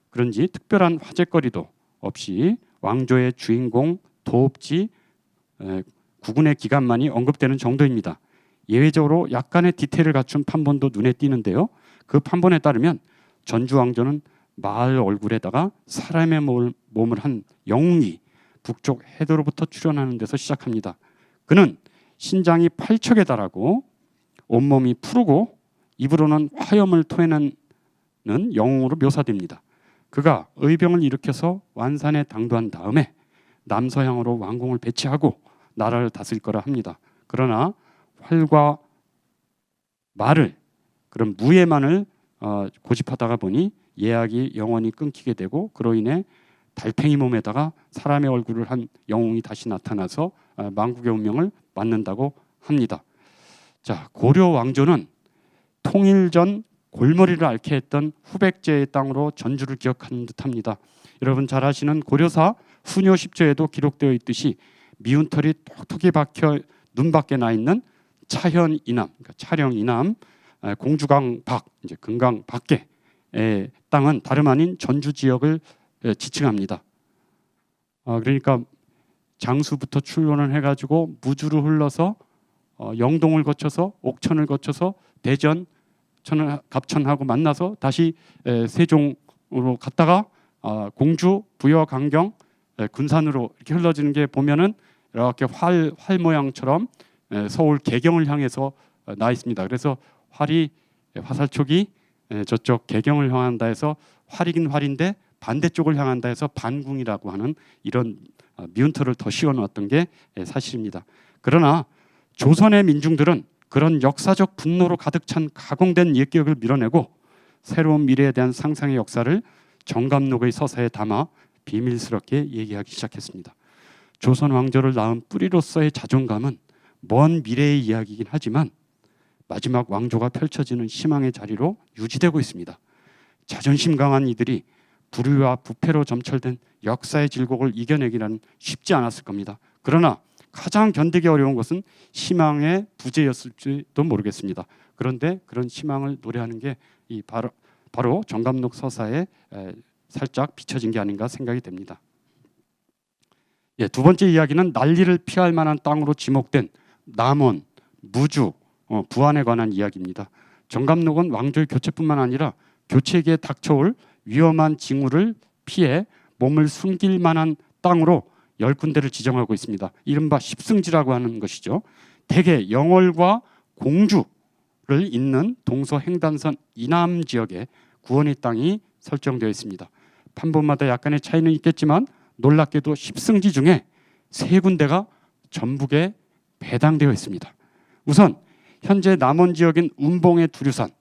그런지 특별한 화제거리도 없이 왕조의 주인공, 도읍지, 국운의 기간만이 언급되는 정도입니다. 예외적으로 약간의 디테일을 갖춘 판본도 눈에 띄는데요. 그 판본에 따르면 전주 왕조는 마을 얼굴에다가 사람의 몸을 한 영웅이 북쪽 해도로부터 출현하는 데서 시작합니다. 그는 신장이 8척에 달하고 온몸이 푸르고 입으로는 화염을 토해내는 영웅으로 묘사됩니다. 그가 의병을 일으켜서 완산에 당도한 다음에 남서향으로 왕궁을 배치하고 나라를 다스릴 거라 합니다. 그러나 활과 말을 그런 무예만을 고집하다가 보니 예약이 영원히 끊기게 되고 그로 인해 달팽이 몸에다가 사람의 얼굴을 한 영웅이 다시 나타나서 만국의 운명을 맞는다고 합니다. 자, 고려 왕조는 통일 전 골머리를 앓게 했던 후백제의 땅으로 전주를 기억하는 듯합니다. 여러분 잘 아시는 고려사 후녀 10조에도 기록되어 있듯이 미운 털이 톡톡히 박혀 눈 밖에 나 있는 차현 이남, 그러니까 차령 이남, 공주강 밖, 이제 금강 밖의 땅은 다름 아닌 전주 지역을 지칭합니다. 그러니까 장수부터 출론을 해가지고 무주로 흘러서 영동을 거쳐서 옥천을 거쳐서 대전, 갑천하고 만나서 다시 세종으로 갔다가 공주, 부여, 강경, 군산으로 이렇게 흘러지는 게 보면은 이렇게 활 모양처럼 서울 개경을 향해서 나 있습니다. 그래서 활이 화살촉이 저쪽 개경을 향한다 해서 활이긴 활인데 반대쪽을 향한다 해서 반궁이라고 하는 이런 미운터를 더 씌워놓았던 게 사실입니다. 그러나 조선의 민중들은 그런 역사적 분노로 가득 찬 가공된 옛 기억을 밀어내고 새로운 미래에 대한 상상의 역사를 정감록의 서사에 담아 비밀스럽게 얘기하기 시작했습니다. 조선 왕조를 낳은 뿌리로서의 자존감은 먼 미래의 이야기이긴 하지만 마지막 왕조가 펼쳐지는 희망의 자리로 유지되고 있습니다. 자존심 강한 이들이 불의와 부패로 점철된 역사의 질곡을 이겨내기란 쉽지 않았을 겁니다. 그러나 가장 견디기 어려운 것은 희망의 부재였을지도 모르겠습니다. 그런데 그런 희망을 노래하는 게 이 바로 정감록 서사에 살짝 비춰진 게 아닌가 생각이 됩니다. 두 번째 이야기는 난리를 피할 만한 땅으로 지목된 남원, 무주, 부안에 관한 이야기입니다. 정감록은 왕조의 교체뿐만 아니라 교체기에 닥쳐올 위험한 징후를 피해 몸을 숨길 만한 땅으로 10군데를 지정하고 있습니다. 이른바 십승지라고 하는 것이죠. 대개 영월과 공주를 잇는 동서횡단선 이남 지역에 구원의 땅이 설정되어 있습니다. 판본마다 약간의 차이는 있겠지만 놀랍게도 십승지 중에 3군데가 전북에 배당되어 있습니다. 우선 현재 남원 지역인 운봉의 두류산이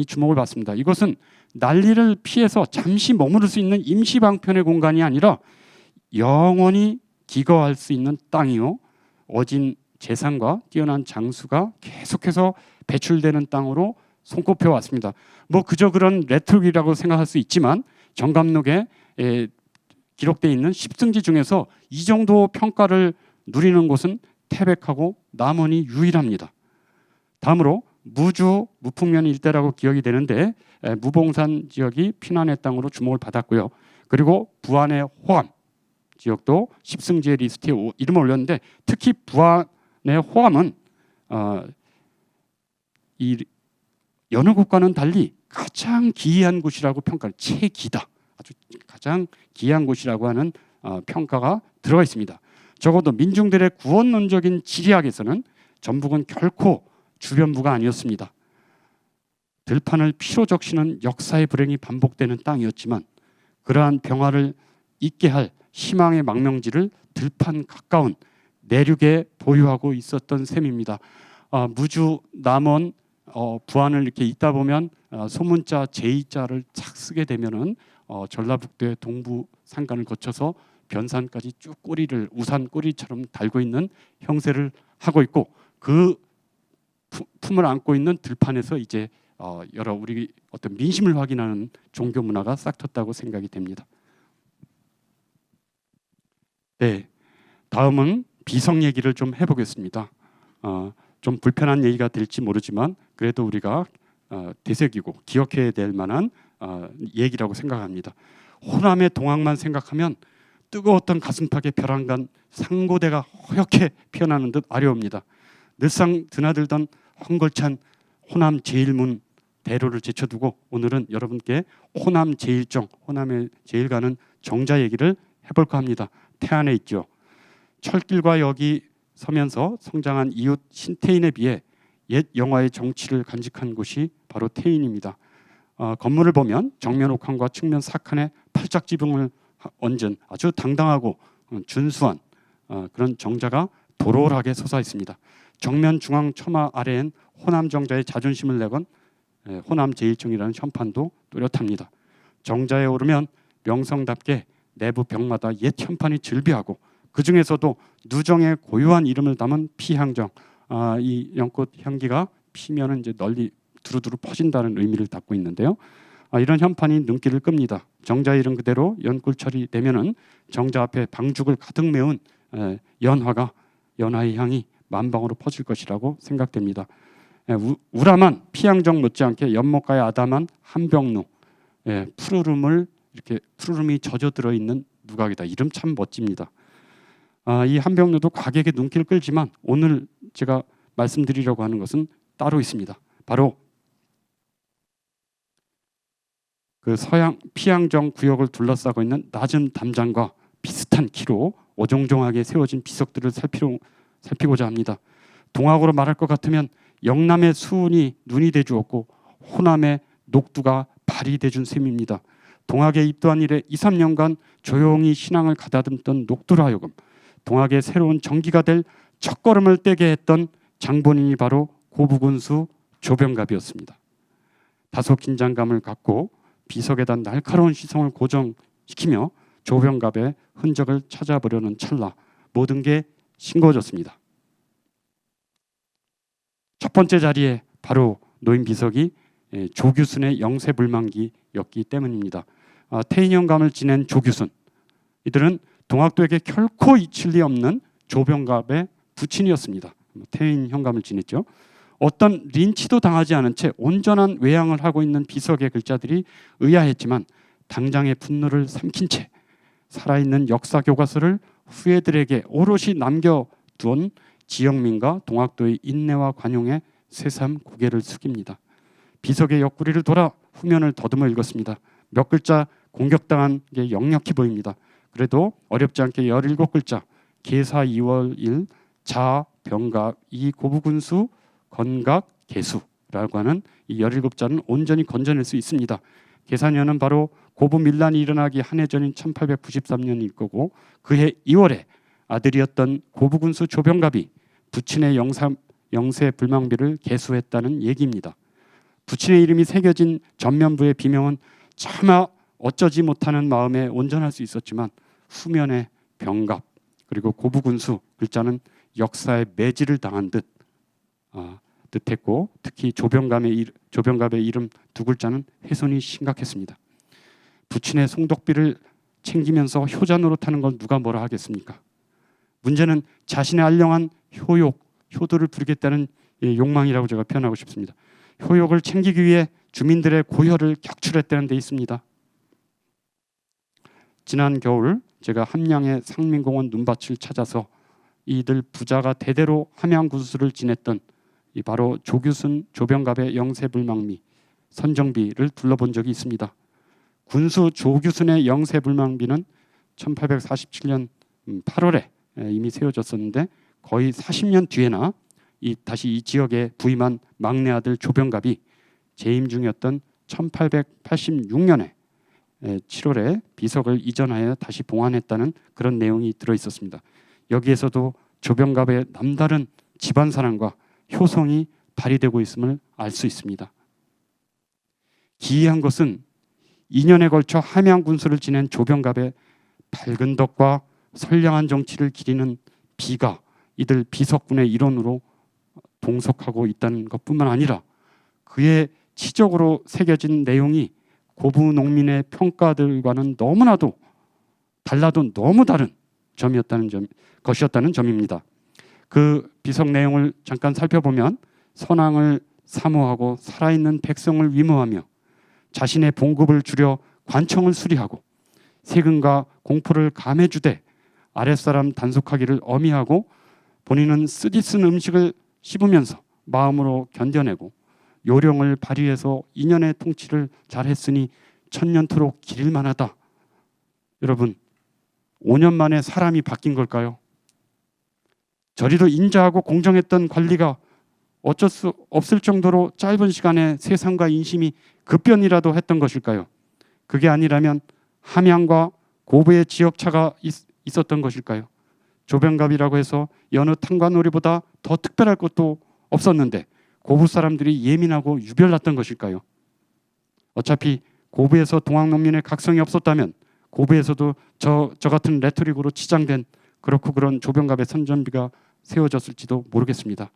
주목을 받습니다. 이것은 난리를 피해서 잠시 머무를 수 있는 임시 방편의 공간이 아니라 영원히 기거할 수 있는 땅이요, 어진 재산과 뛰어난 장수가 계속해서 배출되는 땅으로 손꼽혀 왔습니다. 뭐 그저 그런 레토릭이라고 생각할 수 있지만 정감록에 기록되어 있는 십승지 중에서 이 정도 평가를 누리는 곳은 태백하고 남원이 유일합니다. 다음으로 무주, 무풍면 일대라고 기억이 되는데 무봉산 지역이 피난의 땅으로 주목을 받았고요. 그리고 부안의 호암 지역도 십승지의 리스트에 이름을 올렸는데 특히 부안의 호암은 이 여느 곳과는 달리 가장 기이한 곳이라고 평가를 최기다. 아주 가장 기이한 곳이라고 하는 평가가 들어가 있습니다. 적어도 민중들의 구원론적인 지리학에서는 전북은 결코 주변부가 아니었습니다. 들판을 피로 적시는 역사의 불행이 반복되는 땅이었지만 그러한 병화를 잊게 할 희망의 망명지를 들판 가까운 내륙에 보유하고 있었던 셈입니다. 무주, 남원, 부안을 이렇게 읽다 보면 소문자 제2자를 착 쓰게 되면은 전라북도의 동부 산간을 거쳐서 변산까지 쭉 꼬리를 우산 꼬리처럼 달고 있는 형세를 하고 있고 그 품을 안고 있는 들판에서 이제 여러 우리 어떤 민심을 확인하는 종교 문화가 싹 텄다고 생각이 됩니다. 네, 다음은 비성 얘기를 좀 해보겠습니다. 좀 불편한 얘기가 될지 모르지만 그래도 우리가 되새기고 기억해야 될 만한 얘기라고 생각합니다. 호남의 동학만 생각하면 뜨거웠던 가슴팍에 벼랑간 상고대가 허옇게 피어나는 듯 아려옵니다. 늘상 드나들던 헝걸찬 호남 제일문 대로를 제쳐두고 오늘은 여러분께 호남 제일정, 호남의 제일 가는 정자 얘기를 해볼까 합니다. 태안에 있죠. 철길과 역이 서면서 성장한 이웃 신태인에 비해 옛 영화의 정치를 간직한 곳이 바로 태인입니다. 건물을 보면 정면 옥황과 측면 사칸에 팔짝 지붕을 얹은 아주 당당하고 준수한 그런 정자가 도롤하게 솟아 있습니다. 정면 중앙 처마 아래엔 호남 정자의 자존심을 내건 호남 제일정이라는 현판도 또렷합니다. 정자에 오르면 명성답게 내부 벽마다 옛 현판이 즐비하고 그 중에서도 누정의 고유한 이름을 담은 피향정, 이 연꽃 향기가 피면은 이제 널리 두루두루 퍼진다는 의미를 담고 있는데요. 이런 현판이 눈길을 끕니다. 정자 이름 그대로 연꿀철이 되면은 정자 앞에 방죽을 가득 메운 연화의 향이 만방으로 퍼질 것이라고 생각됩니다. 우람한 피향정 못지않게 연못가에 아담한 한병루, 푸르름이 젖어들어 있는 누각이다. 이름 참 멋집니다. 이 한병루도 가객의 눈길을 끌지만 오늘 제가 말씀드리려고 하는 것은 따로 있습니다. 바로 그 서양 피향정 구역을 둘러싸고 있는 낮은 담장과 비슷한 키로 어종종하게 세워진 비석들을 살피고자 합니다. 동학으로 말할 것 같으면 영남의 수운이 눈이 돼주었고 호남의 녹두가 발이 돼준 셈입니다. 동학에 입도한 이래 2, 3년간 조용히 신앙을 가다듬던 녹두로 하여금 동학의 새로운 정기가 될 첫걸음을 떼게 했던 장본인이 바로 고부군수 조병갑이었습니다. 다소 긴장감을 갖고 비석에다 날카로운 시선을 고정시키며 조병갑의 흔적을 찾아보려는 찰나 모든 게 싱거워졌습니다. 첫 번째 자리에 바로 노인 비석이 조규순의 영세불망기였기 때문입니다. 태인현감을 지낸 조규순, 이들은 동학도에게 결코 잊힐 리 없는 조병갑의 부친이었습니다. 태인현감을 지냈죠. 어떤 린치도 당하지 않은 채 온전한 외양을 하고 있는 비석의 글자들이 의아했지만 당장의 분노를 삼킨 채 살아있는 역사 교과서를 후예들에게 오롯이 남겨둔 지영민과 동학도의 인내와 관용에 새삼 고개를 숙입니다. 비석의 옆구리를 돌아 후면을 더듬어 읽었습니다. 몇 글자 공격당한 게 역력히 보입니다. 그래도 어렵지 않게 17글자 계사 2월 1 자, 병갑, 이 고부군수, 건각, 개수라고 하는 이 17자는 온전히 건져낼 수 있습니다. 계산년은 바로 고부 밀란이 일어나기 한 해 전인 1893년일 거고 그해 2월에 아들이었던 고부군수 조병갑이 부친의 영세 불망비를 계수했다는 얘기입니다. 부친의 이름이 새겨진 전면부의 비명은 차마 어쩌지 못하는 마음에 온전할 수 있었지만 후면의 병갑 그리고 고부군수 글자는 역사의 매질을 당한 듯했고 특히 조병갑의 이름 두 글자는 훼손이 심각했습니다. 부친의 송독비를 챙기면서 효자 노릇하는 걸 누가 뭐라 하겠습니까? 문제는 자신의 알령한 효도를 부리겠다는 욕망이라고 제가 표현하고 싶습니다. 효욕을 챙기기 위해 주민들의 고혈을 격출했다는 데 있습니다. 지난 겨울 제가 함양의 상민공원 눈밭을 찾아서 이들 부자가 대대로 함양군수를 지냈던 이 바로 조규순 조병갑의 영세불망미 선정비를 둘러본 적이 있습니다. 군수 조규순의 영세불망비는 1847년 8월에 이미 세워졌었는데 거의 40년 뒤에나 다시 이 지역에 부임한 막내 아들 조병갑이 재임 중이었던 1886년에 7월에 비석을 이전하여 다시 봉안했다는 그런 내용이 들어있었습니다. 여기에서도 조병갑의 남다른 집안 사랑과 효성이 발휘되고 있음을 알 수 있습니다. 기이한 것은 2년에 걸쳐 함양군수를 지낸 조병갑의 밝은 덕과 선량한 정치를 기리는 비가 이들 비석군의 일원으로 동석하고 있다는 것뿐만 아니라 그의 치적으로 새겨진 내용이 고부 농민의 평가들과는 너무나도 달라도 너무 다른 것이었다는 점입니다. 그 비석 내용을 잠깐 살펴보면 선왕을 사모하고 살아있는 백성을 위모하며 자신의 봉급을 줄여 관청을 수리하고 세금과 공포를 감해주되 아랫사람 단속하기를 엄히하고 본인은 쓰디쓴 음식을 씹으면서 마음으로 견뎌내고 요령을 발휘해서 2년의 통치를 잘했으니 천년토록 기릴만하다. 여러분 5년 만에 사람이 바뀐 걸까요? 저리도 인자하고 공정했던 관리가 어쩔 수 없을 정도로 짧은 시간에 세상과 인심이 급변이라도 했던 것일까요? 그게 아니라면 함양과 고부의 지역차가 있었던 것일까요? 조병갑이라고 해서 여느 탕관오리보다 더 특별할 것도 없었는데 고부 사람들이 예민하고 유별났던 것일까요? 어차피 고부에서 동학농민의 각성이 없었다면 고부에서도 저 같은 레토릭으로 치장된 그렇고 그런 조병갑의 선전비가 세워졌을지도 모르겠습니다.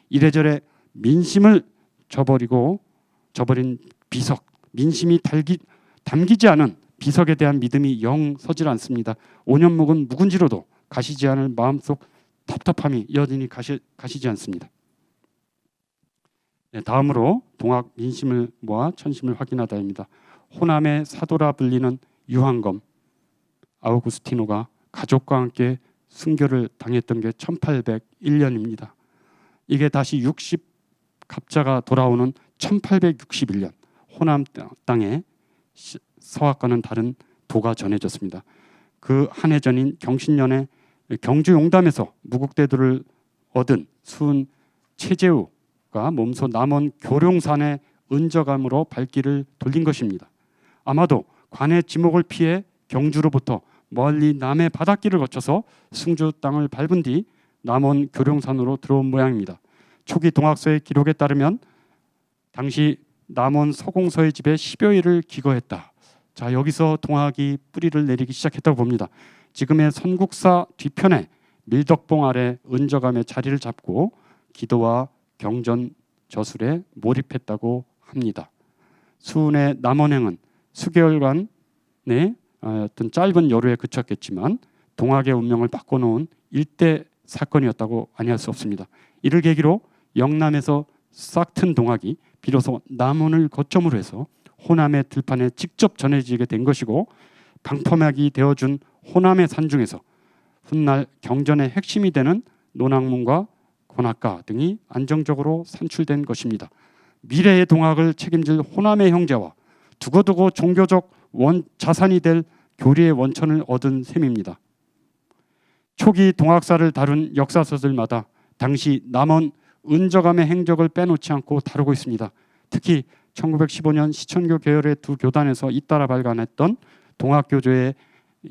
이래저래 민심을 저버린 비석, 민심이 담기지 않은 비석에 대한 믿음이 영 서질 않습니다. 5년 묵은 묵은지로도 가시지 않을 마음속 텁텁함이 여전히 가시지 않습니다. 네, 다음으로 동학 민심을 모아 천심을 확인하다입니다. 호남의 사도라 불리는 유한검 아우구스티노가 가족과 함께 순교를 당했던 게 1801년입니다. 이게 다시 60갑자가 돌아오는 1861년 호남 땅에 서학과는 다른 도가 전해졌습니다. 그 한 해 전인 경신년에 경주 용담에서 무국대도를 얻은 수은 최재우가 몸소 남원 교룡산의 은저감으로 발길을 돌린 것입니다. 아마도 관의 지목을 피해 경주로부터 멀리 남해 바닷길을 거쳐서 승주 땅을 밟은 뒤 남원 교룡산으로 들어온 모양입니다. 초기 동학서의 기록에 따르면 당시 남원 서공서의 집에 10여일을 기거했다. 자, 여기서 동학이 뿌리를 내리기 시작했다고 봅니다. 지금의 선국사 뒤편에 밀덕봉 아래 은저감의 자리를 잡고 기도와 경전 저술에 몰입했다고 합니다. 수훈의 남원행은 수개월간의 어떤 짧은 여루에 그쳤겠지만 동학의 운명을 바꿔놓은 일대 사건이었다고 아니할 수 없습니다. 이를 계기로 영남에서 싹튼 동학이 비로소 남원을 거점으로 해서 호남의 들판에 직접 전해지게 된 것이고 방파막이 되어준 호남의 산중에서 훗날 경전의 핵심이 되는 논학문과 권학가 등이 안정적으로 산출된 것입니다. 미래의 동학을 책임질 호남의 형제와 두고두고 종교적 자산이 될 교리의 원천을 얻은 셈입니다. 초기 동학사를 다룬 역사서들마다 당시 남원 은저감의 행적을 빼놓지 않고 다루고 있습니다. 특히 1915년 시천교 계열의 두 교단에서 잇따라 발간했던 동학교조의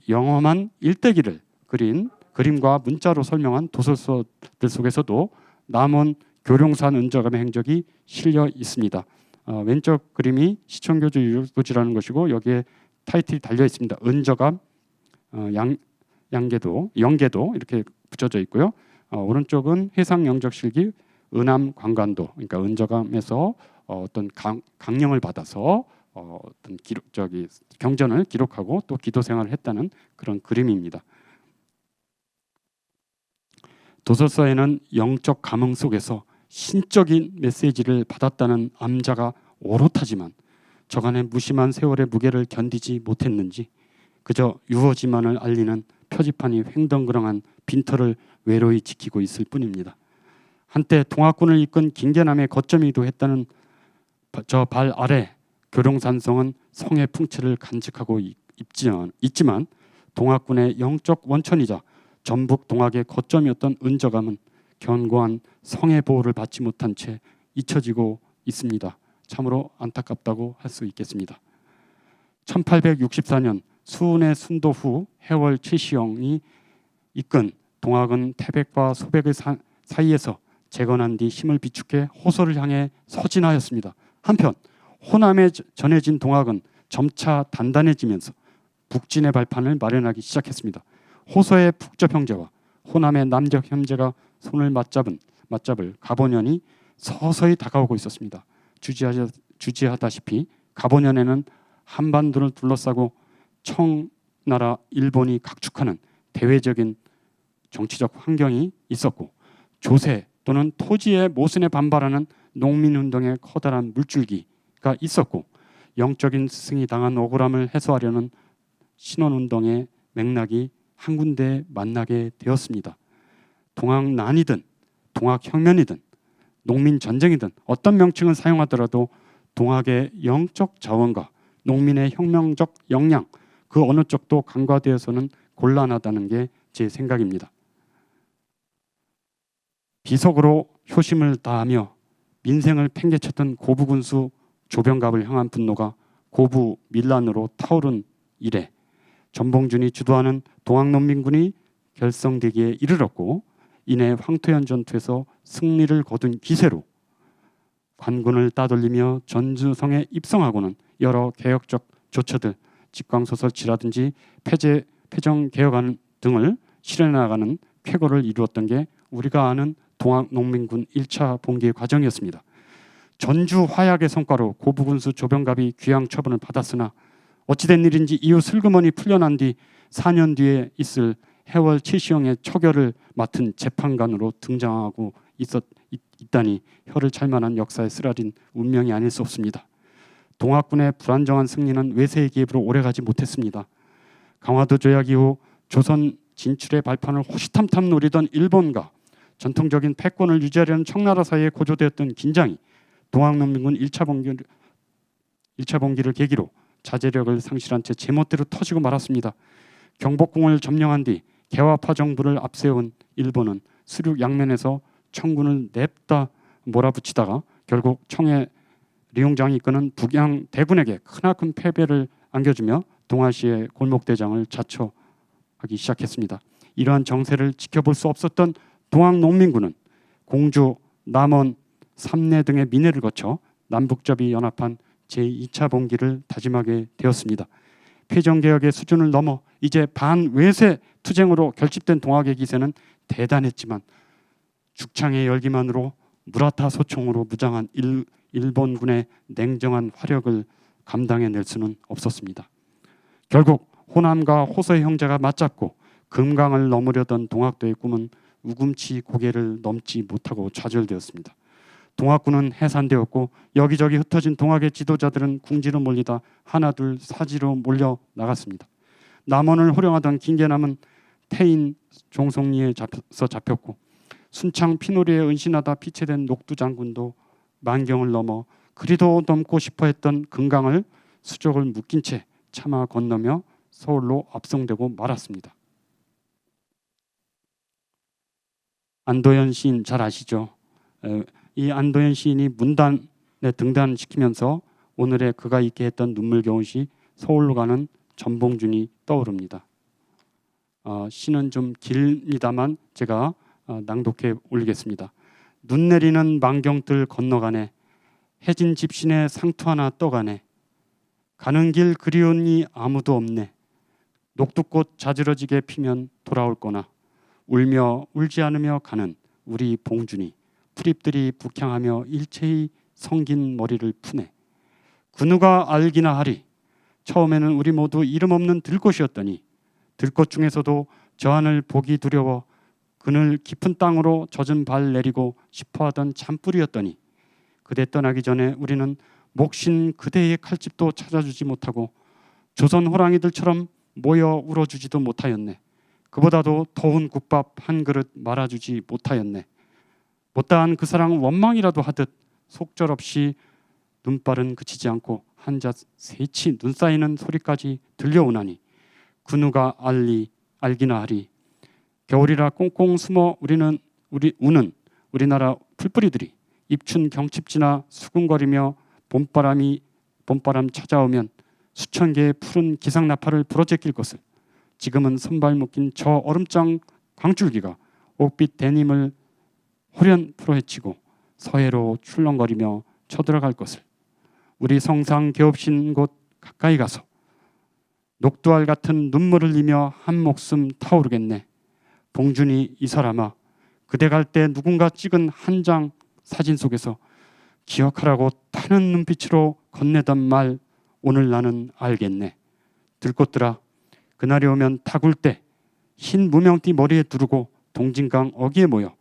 영험한 일대기를 그린 그림과 문자로 설명한 도서서들 속에서도 남원 교룡산 은저감의 행적이 실려 있습니다. 왼쪽 그림이 시천교조 유적지라는 것이고 여기에 타이틀이 달려 있습니다. 은저감 영계도 이렇게 붙여져 있고요. 오른쪽은 해상영적실기 은암관관도, 그러니까 은저감에서 어떤 강령을 받아서 어떤 경전을 기록하고 또 기도 생활을 했다는 그런 그림입니다. 도서서에는 영적 감흥 속에서 신적인 메시지를 받았다는 암자가 오롯하지만 저간의 무심한 세월의 무게를 견디지 못했는지 그저 유어지만을 알리는 표지판이 횡덩그렁한 빈터를 외로이 지키고 있을 뿐입니다. 한때 동학군을 이끈 김계남의 거점이기도 했다는 저 발 아래 교룡산성은 성의 풍채를 간직하고 있지만 동학군의 영적 원천이자 전북 동학의 거점이었던 은저감은 견고한 성의 보호를 받지 못한 채 잊혀지고 있습니다. 참으로 안타깝다고 할 수 있겠습니다. 1864년 수훈의 순도 후 해월 최시영이 이끈 동학은 태백과 소백의 사이에서 재건한 뒤 힘을 비축해 호서를 향해 서진하였습니다. 한편 호남에 전해진 동학은 점차 단단해지면서 북진의 발판을 마련하기 시작했습니다. 호서의 북접 형제와 호남의 남적 형제가 손을 맞잡을 갑오년이 서서히 다가오고 있었습니다. 주지하다시피 갑오년에는 한반도를 둘러싸고 청나라 일본이 각축하는 대외적인 정치적 환경이 있었고 조세 또는 토지의 모순에 반발하는 농민운동의 커다란 물줄기가 있었고 영적인 스승이 당한 억울함을 해소하려는 신원운동의 맥락이 한 군데에 만나게 되었습니다. 동학난이든 동학혁명이든 농민전쟁이든 어떤 명칭을 사용하더라도 동학의 영적 자원과 농민의 혁명적 역량 그 어느 쪽도 간과되어서는 곤란하다는 게 제 생각입니다. 비속으로 효심을 다하며 민생을 팽개쳤던 고부군수 조병갑을 향한 분노가 고부 밀란으로 타오른 이래 전봉준이 주도하는 동학농민군이 결성되기에 이르렀고 이내 황토현 전투에서 승리를 거둔 기세로 관군을 따돌리며 전주성에 입성하고는 여러 개혁적 조처들 직광소설지라든지 폐정개혁안 등을 실현해나가는 쾌거를 이루었던 게 우리가 아는 동학농민군 1차 봉기의 과정이었습니다. 전주 화약의 성과로 고부군수 조병갑이 귀양 처분을 받았으나 어찌된 일인지 이후 슬그머니 풀려난 뒤 4년 뒤에 있을 해월 최시영의 처결을 맡은 재판관으로 등장하고 있다니 혀를 찰 만한 역사에 쓰라린 운명이 아닐 수 없습니다. 동학군의 불안정한 승리는 외세의 기입으로 오래가지 못했습니다. 강화도 조약 이후 조선 진출의 발판을 호시탐탐 노리던 일본과 전통적인 패권을 유지하려는 청나라 사이에 고조되었던 긴장이 동학농민군 1차 봉기를 계기로 자제력을 상실한 채 제멋대로 터지고 말았습니다. 경복궁을 점령한 뒤 개화파 정부를 앞세운 일본은 수륙 양면에서 청군을 냅다 몰아붙이다가 결국 청해 리용장이 이끄는 북양 대군에게 크나큰 패배를 안겨주며 동아시의 골목대장을 자처하기 시작했습니다. 이러한 정세를 지켜볼 수 없었던 동학농민군은 공주, 남원, 삼내 등의 민회를 거쳐 남북접이 연합한 제2차 봉기를 다짐하게 되었습니다. 패전개혁의 수준을 넘어 이제 반외세 투쟁으로 결집된 동학의 기세는 대단했지만 죽창의 열기만으로 무라타 소총으로 무장한 일본군의 냉정한 화력을 감당해낼 수는 없었습니다. 결국 호남과 호서의 형제가 맞잡고 금강을 넘으려던 동학도의 꿈은 우금치 고개를 넘지 못하고 좌절되었습니다. 동학군은 해산되었고 여기저기 흩어진 동학의 지도자들은 궁지로 몰리다 하나둘 사지로 몰려 나갔습니다. 남원을 호령하던 김계남은 태인 종송리에 잡혔고 순창 피놀이에 은신하다 피체된 녹두 장군도 만경을 넘어 그리도 넘고 싶어했던 금강을 수족을 묶인 채 차마 건너며 서울로 압송되고 말았습니다. 안도현 시인 잘 아시죠? 이 안도현 시인이 문단에 등단시키면서 오늘의 그가 있게 했던 눈물겨운 시 서울로 가는 전봉준이 떠오릅니다. 시는 좀 길입니다만 제가 낭독해 올리겠습니다. 눈 내리는 만경들 건너가네 해진 집신에 상투 하나 떠가네 가는 길 그리운이 아무도 없네 녹두꽃 자지러지게 피면 돌아올 거나 울며 울지 않으며 가는 우리 봉준이 풀잎들이 북향하며 일체히 성긴 머리를 푸네 그 누가 알기나 하리 처음에는 우리 모두 이름 없는 들꽃이었더니 들꽃 중에서도 저 하늘 보기 두려워 그늘 깊은 땅으로 젖은 발 내리고 싶어하던 잔뿌리였더니 그대 떠나기 전에 우리는 목신 그대의 칼집도 찾아주지 못하고 조선 호랑이들처럼 모여 울어주지도 못하였네. 그보다도 더운 국밥 한 그릇 말아주지 못하였네. 못다한 그 사랑 원망이라도 하듯 속절없이 눈발은 그치지 않고 한자 새치 눈 쌓이는 소리까지 들려오나니 그 누가 알기나 하리. 겨울이라 꽁꽁 숨어 우는 우리나라 풀뿌리들이 입춘 경칩지나 수군거리며 봄바람 찾아오면 수천 개의 푸른 기상나팔을 불어제낄 것을 지금은 선발 묶인 저 얼음장 광줄기가 옥빛 데님을 호련 풀어헤치고 서해로 출렁거리며 쳐들어갈 것을 우리 성상 개업신 곳 가까이 가서 녹두알 같은 눈물을 흘리며 한 목숨 타오르겠네. 봉준이 이 사람아 그대 갈 때 누군가 찍은 한 장 사진 속에서 기억하라고 타는 눈빛으로 건네던 말 오늘 나는 알겠네. 들꽃들아 그날이 오면 타굴 때 흰 무명띠 머리에 두르고 동진강 어귀에 모여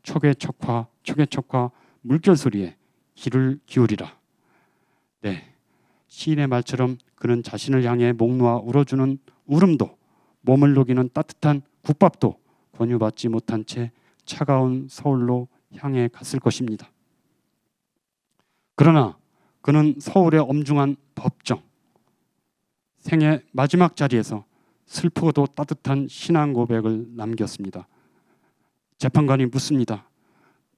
척외척화 물결 소리에 귀를 기울이라. 네, 시인의 말처럼 그는 자신을 향해 목 놓아 울어주는 울음도 몸을 녹이는 따뜻한 국밥도 권유받지 못한 채 차가운 서울로 향해 갔을 것입니다. 그러나 그는 서울의 엄중한 법정, 생애 마지막 자리에서 슬프고도 따뜻한 신앙 고백을 남겼습니다. 재판관이 묻습니다.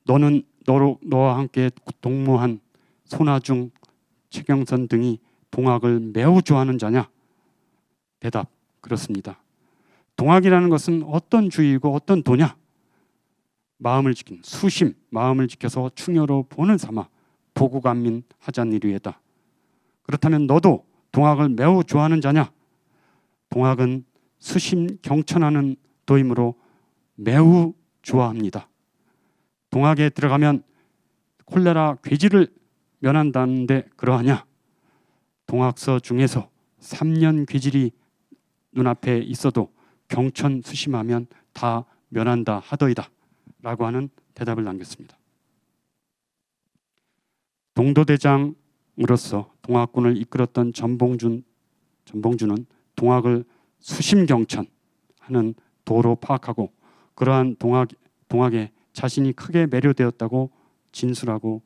너는 너와 함께 동무한 손아중, 최경선 등이 동학을 매우 좋아하는 자냐? 대답, 그렇습니다. 동학이라는 것은 어떤 주의이고 어떤 도냐? 마음을 지킨 수심, 마음을 지켜서 충효로 본을 삼아 보국안민 하자니류에다. 그렇다면 너도 동학을 매우 좋아하는 자냐? 동학은 수심 경천하는 도이므로 매우 좋아합니다. 동학에 들어가면 콜레라 괴질을 면한다는데 그러하냐? 동학서 중에서 3년 괴질이 눈앞에 있어도 경천 수심하면 다 면한다 하더이다 라고 하는 대답을 남겼습니다. 동도대장으로서 동학군을 이끌었던 전봉준은 동학을 수심경천하는 도로 파악하고 그러한 동학에 자신이 크게 매료되었다고 진술하고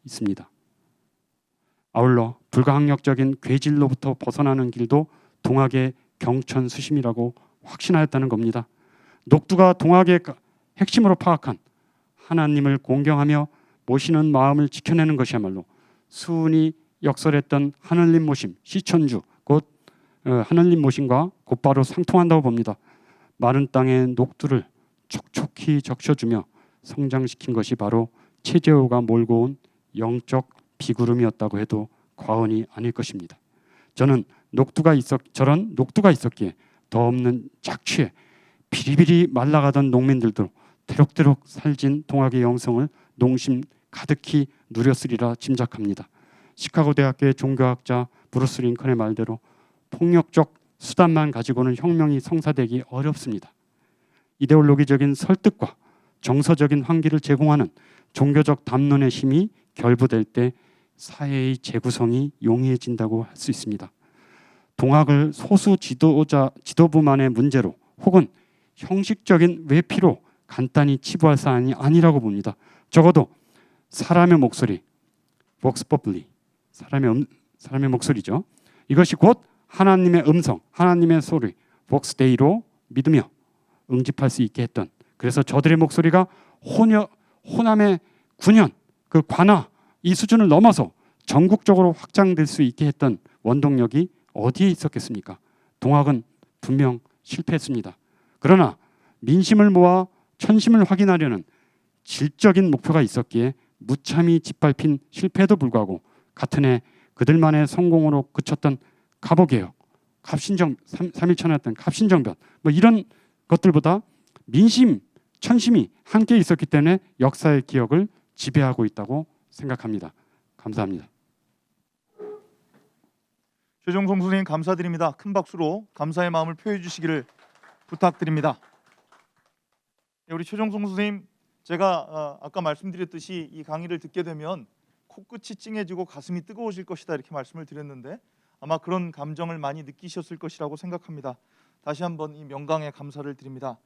있습니다. 아울러 불가항력적인 괴질로부터 벗어나는 길도 동학의 경천수심이라고 확신하였다는 겁니다. 녹두가 동학의 핵심으로 파악한 하나님을 공경하며 모시는 마음을 지켜내는 것이야말로 수은이 역설했던 하늘님 모심, 시천주 곧 하늘님 모심과 곧바로 상통한다고 봅니다. 마른 땅에 녹두를 촉촉히 적셔주며 성장시킨 것이 바로 최재호가 몰고 온 영적 비구름이었다고 해도 과언이 아닐 것입니다. 저는 저런 녹두가 있었기에 더 없는 착취에 비리비리 말라가던 농민들도 대록대록 살진 동학의 영성을 농심 가득히 누렸으리라 짐작합니다. 시카고 대학교의 종교학자 브루스 링컨의 말대로 폭력적 수단만 가지고는 혁명이 성사되기 어렵습니다. 이데올로기적인 설득과 정서적인 환기를 제공하는 종교적 담론의 힘이 결부될 때 사회의 재구성이 용이해진다고 할 수 있습니다. 동학을 소수 지도부만의 문제로 혹은 형식적인 외피로 간단히 치부할 사안이 아니라고 봅니다. 적어도 사람의 목소리, vox populi, 사람의 목소리죠. 이것이 곧 하나님의 음성, 하나님의 소리, vox dei로 믿으며 응집할 수 있게 했던, 그래서 저들의 목소리가 호남의 군현, 그 관아 이 수준을 넘어서 전국적으로 확장될 수 있게 했던 원동력이 어디에 있었겠습니까? 동학은 분명 실패했습니다. 그러나 민심을 모아 천심을 확인하려는 질적인 목표가 있었기에 무참히 짓밟힌 실패에도 불구하고 같은 해 그들만의 성공으로 그쳤던 갑오개혁, 삼일천하였던 갑신정변 뭐 이런 것들보다 민심, 천심이 함께 있었기 때문에 역사의 기억을 지배하고 있다고 생각합니다. 감사합니다. 최종성 선생님 감사드립니다. 큰 박수로 감사의 마음을 표해 주시기를 부탁드립니다. 우리 최종성 선생님, 제가 아까 말씀드렸듯이 이 강의를 듣게 되면 코끝이 찡해지고 가슴이 뜨거워질 것이다 이렇게 말씀을 드렸는데 아마 그런 감정을 많이 느끼셨을 것이라고 생각합니다. 다시 한번 이 명강에 감사를 드립니다.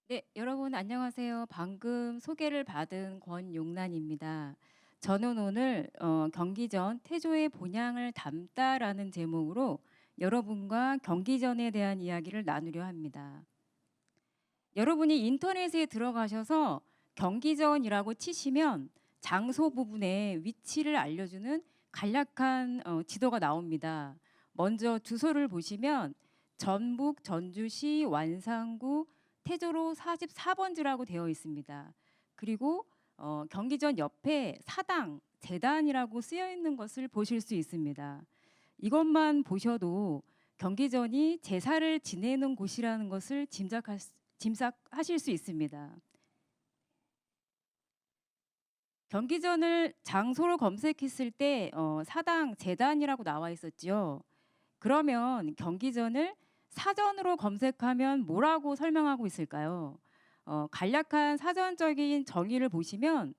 네, 여러분 안녕하세요. 방금 소개를 받은 권용란입니다. 저는 오늘 경기전 태조의 본향을 담다라는 제목으로 여러분과 경기전에 대한 이야기를 나누려 합니다. 여러분이 인터넷에 들어가셔서 경기전이라고 치시면 장소 부분의 위치를 알려주는 간략한 지도가 나옵니다. 먼저 주소를 보시면 전북 전주시 완산구 태조로 44번지라고 되어 있습니다. 그리고 경기전 옆에 사당, 재단이라고 쓰여 있는 것을 보실 수 있습니다. 이것만 보셔도 경기전이 제사를 지내는 곳이라는 것을 짐작하실 수 있습니다. 경기전을 장소로 검색했을 때 사당, 재단이라고 나와 있었죠. 그러면 경기전을 사전으로 검색하면 뭐라고 설명하고 있을까요? 간략한 사전적인 정의를 보시면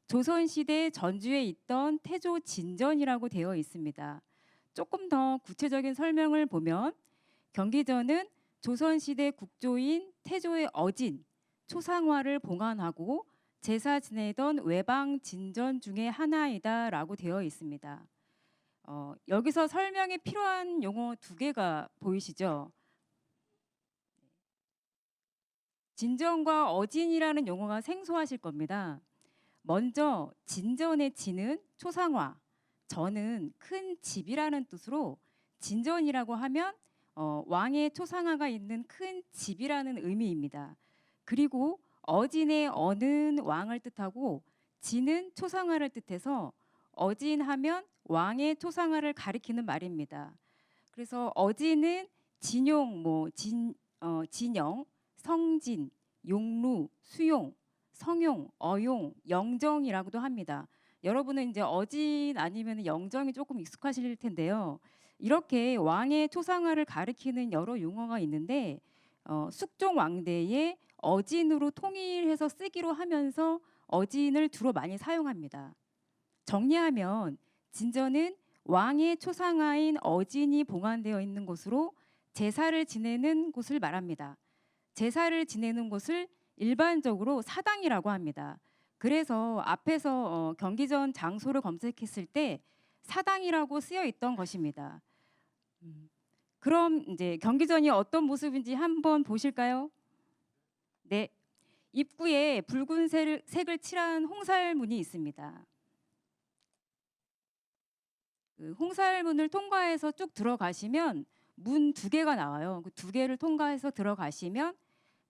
조선시대 전주에 있던 태조 진전이라고 되어 있습니다. 조금 더 구체적인 설명을 보면 경기전은 조선시대 국조인 태조의 어진 초상화를 봉안하고 제사 지내던 외방 진전 중의 하나이다라고 되어 있습니다. 여기서 설명이 필요한 용어 두 개가 보이시죠? 진전과 어진이라는 용어가 생소하실 겁니다. 먼저 진전의 진은 초상화, 전은 큰 집이라는 뜻으로 진전이라고 하면 왕의 초상화가 있는 큰 집이라는 의미입니다. 그리고 어진의 어는 왕을 뜻하고 진은 초상화를 뜻해서 어진하면 왕의 초상화를 가리키는 말입니다. 그래서 어진은 진용, 진영, 성진, 용루, 수용, 성용, 어용, 영정이라고도 합니다. 여러분은 이제 어진 아니면 영정이 조금 익숙하실 텐데요. 이렇게 왕의 초상화를 가리키는 여러 용어가 있는데 숙종 왕대의 어진으로 통일해서 쓰기로 하면서 어진을 주로 많이 사용합니다. 정리하면 진전은 왕의 초상화인 어진이 봉안되어 있는 곳으로 제사를 지내는 곳을 말합니다. 제사를 지내는 곳을 일반적으로 사당이라고 합니다. 그래서 앞에서 경기전 장소를 검색했을 때 사당이라고 쓰여 있던 것입니다. 그럼 이제 경기전이 어떤 모습인지 한번 보실까요? 네, 입구에 붉은 색을 칠한 홍살문이 있습니다. 그 홍살문을 통과해서 쭉 들어가시면 문 2개가 나와요. 그 2개를 통과해서 들어가시면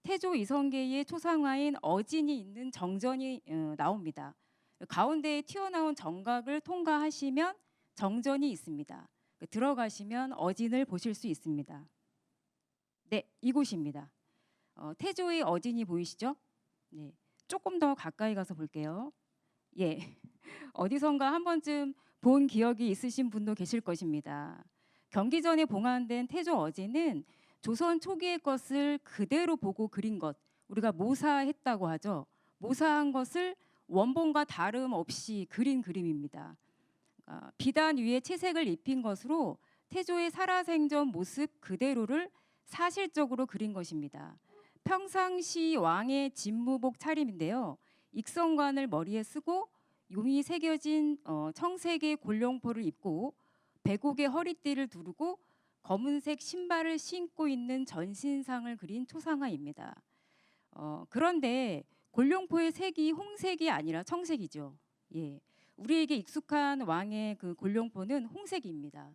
태조 이성계의 초상화인 어진이 있는 정전이 나옵니다. 가운데에 튀어나온 정각을 통과하시면 정전이 있습니다. 들어가시면 어진을 보실 수 있습니다. 네, 이곳입니다. 태조의 어진이 보이시죠? 네, 조금 더 가까이 가서 볼게요. 예, 어디선가 한 번쯤 본 기억이 있으신 분도 계실 것입니다. 경기전에 봉안된 태조 어진은 조선 초기의 것을 그대로 보고 그린 것, 우리가 모사했다고 하죠. 모사한 것을 원본과 다름없이 그린 그림입니다. 비단 위에 채색을 입힌 것으로 태조의 살아생전 모습 그대로를 사실적으로 그린 것입니다. 평상시 왕의 진무복 차림인데요. 익성관을 머리에 쓰고 용이 새겨진 청색의 골룡포를 입고 백옥의 허리띠를 두르고 검은색 신발을 신고 있는 전신상을 그린 초상화입니다. 그런데 골룡포의 색이 홍색이 아니라 청색이죠. 예, 우리에게 익숙한 왕의 그 골룡포는 홍색입니다.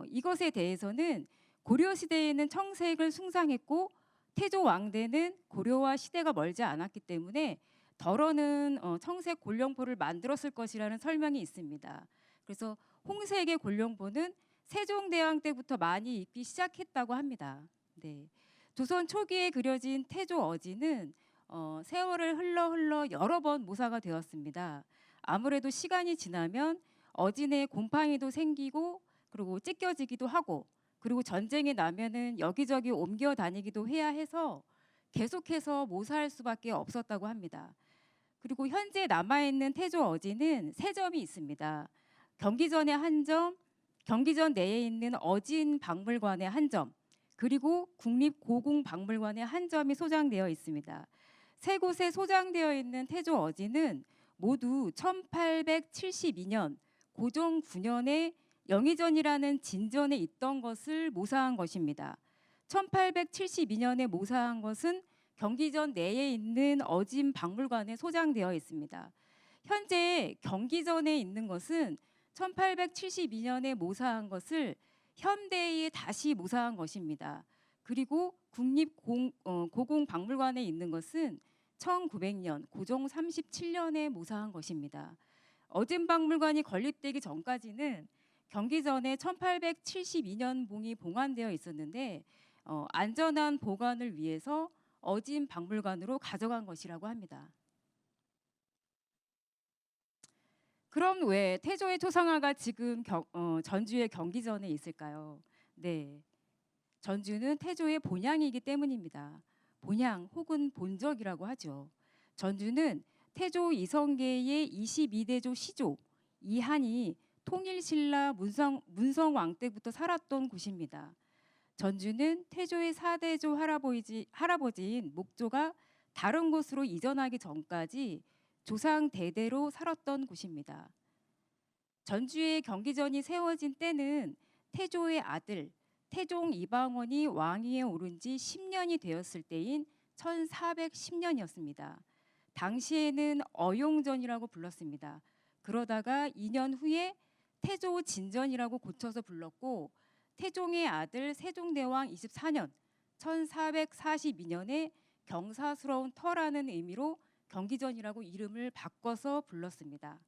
이것에 대해서는 고려 시대에는 청색을 숭상했고 태조 왕대는 고려와 시대가 멀지 않았기 때문에 덜어는 청색 골룡포를 만들었을 것이라는 설명이 있습니다. 그래서 홍색의 골룡포는 세종대왕 때부터 많이 입기 시작했다고 합니다. 네. 조선 초기에 그려진 태조 어진은 세월을 흘러 여러 번 모사가 되었습니다. 아무래도 시간이 지나면 어진에 곰팡이도 생기고 그리고 찢겨지기도 하고 그리고 전쟁이 나면은 여기저기 옮겨 다니기도 해야 해서 계속해서 모사할 수밖에 없었다고 합니다. 그리고 현재 남아있는 태조 어진은 3점이 있습니다. 경기전에 1점, 경기전 내에 있는 어진 박물관에 1점, 그리고 국립고궁박물관에 1점이 소장되어 있습니다. 3곳에 소장되어 있는 태조 어진은 모두 1872년 고종 9년에 영의전이라는 진전에 있던 것을 모사한 것입니다. 1872년에 모사한 것은 경기전 내에 있는 어진 박물관에 소장되어 있습니다. 현재 경기전에 있는 것은 1872년에 모사한 것을 현대에 다시 모사한 것입니다. 그리고 국립고궁박물관에 있는 것은 1900년 고종 37년에 모사한 것입니다. 어진 박물관이 건립되기 전까지는 경기전에 1872년 봉이 봉안되어 있었는데 안전한 보관을 위해서 어진 박물관으로 가져간 것이라고 합니다. 그럼 왜 태조의 초상화가 지금 전주의 경기전에 있을까요? 네, 전주는 태조의 본향이기 때문입니다. 본향 혹은 본적이라고 하죠. 전주는 태조 이성계의 22대조 시조 이한이 통일신라 문성왕 때부터 살았던 곳입니다. 전주는 태조의 4대조 할아버지인 목조가 다른 곳으로 이전하기 전까지 조상 대대로 살았던 곳입니다. 전주의 경기전이 세워진 때는 태조의 아들 태종 이방원이 왕위에 오른 지 10년이 되었을 때인 1410년이었습니다. 당시에는 어용전이라고 불렀습니다. 그러다가 2년 후에 태조 진전이라고 고쳐서 불렀고 태종의 아들 세종대왕 24년 1442년에 경사스러운 터라는 의미로 경기전이라고 이름을 바꿔서 불렀습니다.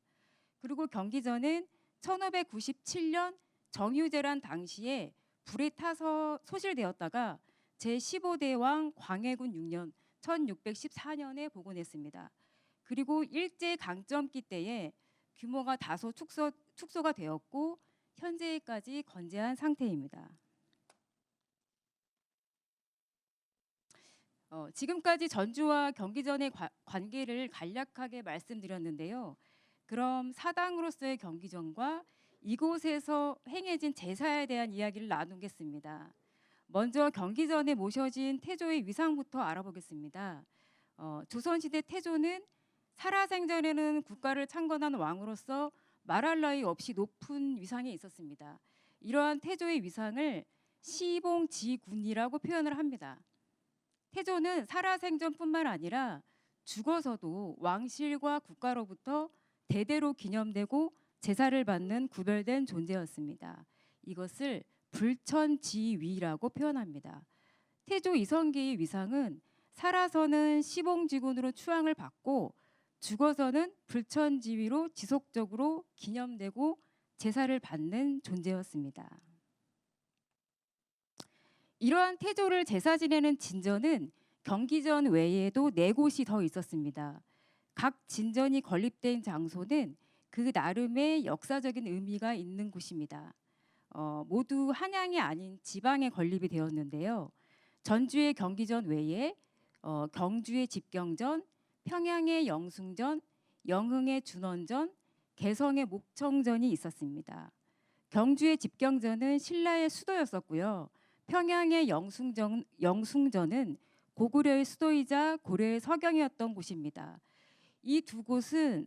그리고 경기전은 1597년 정유재란 당시에 불에 타서 소실되었다가 제15대 왕 광해군 6년 1614년에 복원했습니다. 그리고 일제 강점기 때에 규모가 다소 축소가 되었고 현재까지 건재한 상태입니다. 지금까지 전주와 경기전의 관계를 간략하게 말씀드렸는데요. 그럼 사당으로서의 경기전과 이곳에서 행해진 제사에 대한 이야기를 나누겠습니다. 먼저 경기전에 모셔진 태조의 위상부터 알아보겠습니다. 조선시대 태조는 살아생전에는 국가를 창건한 왕으로서 말할 나위 없이 높은 위상에 있었습니다. 이러한 태조의 위상을 시봉지군이라고 표현을 합니다. 태조는 살아생전뿐만 아니라 죽어서도 왕실과 국가로부터 대대로 기념되고 제사를 받는 구별된 존재였습니다. 이것을 불천지위라고 표현합니다. 태조 이성계의 위상은 살아서는 시봉지군으로 추앙을 받고 죽어서는 불천지위로 지속적으로 기념되고 제사를 받는 존재였습니다. 이러한 태조를 제사 지내는 진전은 경기전 외에도 4곳이 더 있었습니다. 각 진전이 건립된 장소는 그 나름의 역사적인 의미가 있는 곳입니다. 모두 한양이 아닌 지방에 건립이 되었는데요. 전주의 경기전 외에 경주의 집경전, 평양의 영숭전, 영흥의 준원전, 개성의 목청전이 있었습니다. 경주의 집경전은 신라의 수도였었고요. 평양의 영숭전은 고구려의 수도이자 고려의 서경이었던 곳입니다. 이 두 곳은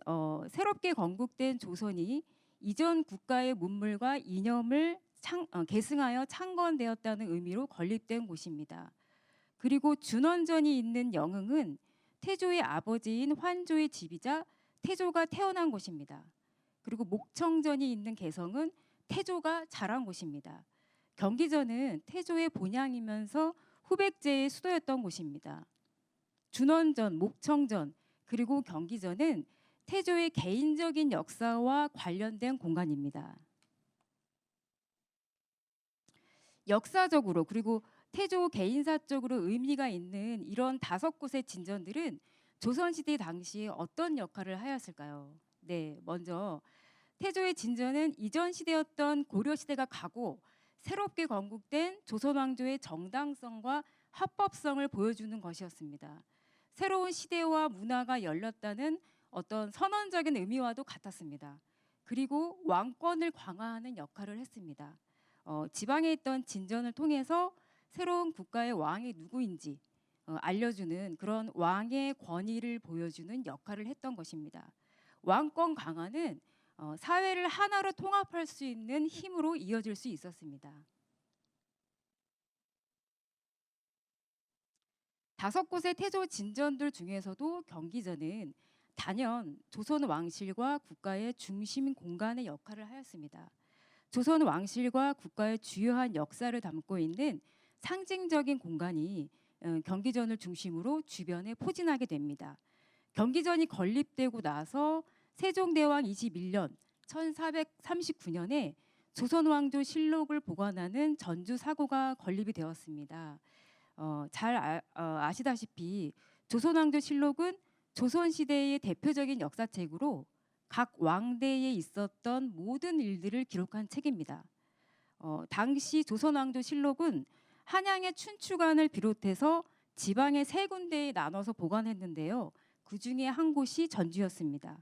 새롭게 건국된 조선이 이전 국가의 문물과 이념을 계승하여 창건되었다는 의미로 건립된 곳입니다. 그리고 준원전이 있는 영흥은 태조의 아버지인 환조의 집이자 태조가 태어난 곳입니다. 그리고 목청전이 있는 개성은 태조가 자란 곳입니다. 경기전은 태조의 본향이면서 후백제의 수도였던 곳입니다. 준원전, 목청전, 그리고 경기전은 태조의 개인적인 역사와 관련된 공간입니다. 역사적으로 그리고 태조 개인사적으로 의미가 있는 이런 5곳의 진전들은 조선시대 당시에 어떤 역할을 하였을까요? 네, 먼저 태조의 진전은 이전 시대였던 고려시대가 가고 새롭게 건국된 조선왕조의 정당성과 합법성을 보여주는 것이었습니다. 새로운 시대와 문화가 열렸다는 어떤 선언적인 의미와도 같았습니다. 그리고 왕권을 강화하는 역할을 했습니다. 지방에 있던 진전을 통해서 새로운 국가의 왕이 누구인지 알려주는 그런 왕의 권위를 보여주는 역할을 했던 것입니다. 왕권 강화는 사회를 하나로 통합할 수 있는 힘으로 이어질 수 있었습니다. 5곳의 태조 진전들 중에서도 경기전은 단연 조선 왕실과 국가의 중심 공간의 역할을 하였습니다. 조선 왕실과 국가의 주요한 역사를 담고 있는 상징적인 공간이 경기전을 중심으로 주변에 포진하게 됩니다. 경기전이 건립되고 나서 세종대왕 21년 1439년에 조선왕조 실록을 보관하는 전주사고가 건립이 되었습니다. 잘 아시다시피 조선왕조 실록은 조선시대의 대표적인 역사책으로 각 왕대에 있었던 모든 일들을 기록한 책입니다. 당시 조선왕조 실록은 한양의 춘추관을 비롯해서 지방의 3군데에 나눠서 보관했는데요. 그 중에 한 곳이 전주였습니다.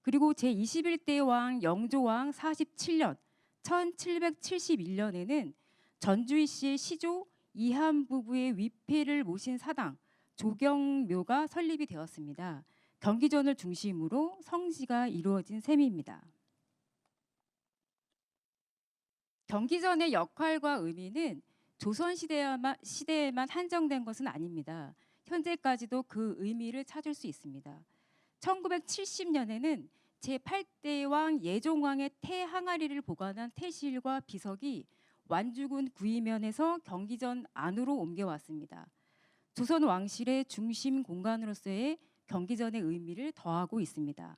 그리고 제21대 왕 영조왕 47년 1771년에는 전주시의 시조 이한 부부의 위패를 모신 사당 조경묘가 설립이 되었습니다. 경기전을 중심으로 성지가 이루어진 셈입니다. 경기전의 역할과 의미는 조선시대에만 한정된 것은 아닙니다. 현재까지도 그 의미를 찾을 수 있습니다. 1970년에는 제8대 왕 예종왕의 태항아리를 보관한 태실과 비석이 완주군 구이면에서 경기전 안으로 옮겨왔습니다. 조선 왕실의 중심 공간으로서의 경기전의 의미를 더하고 있습니다.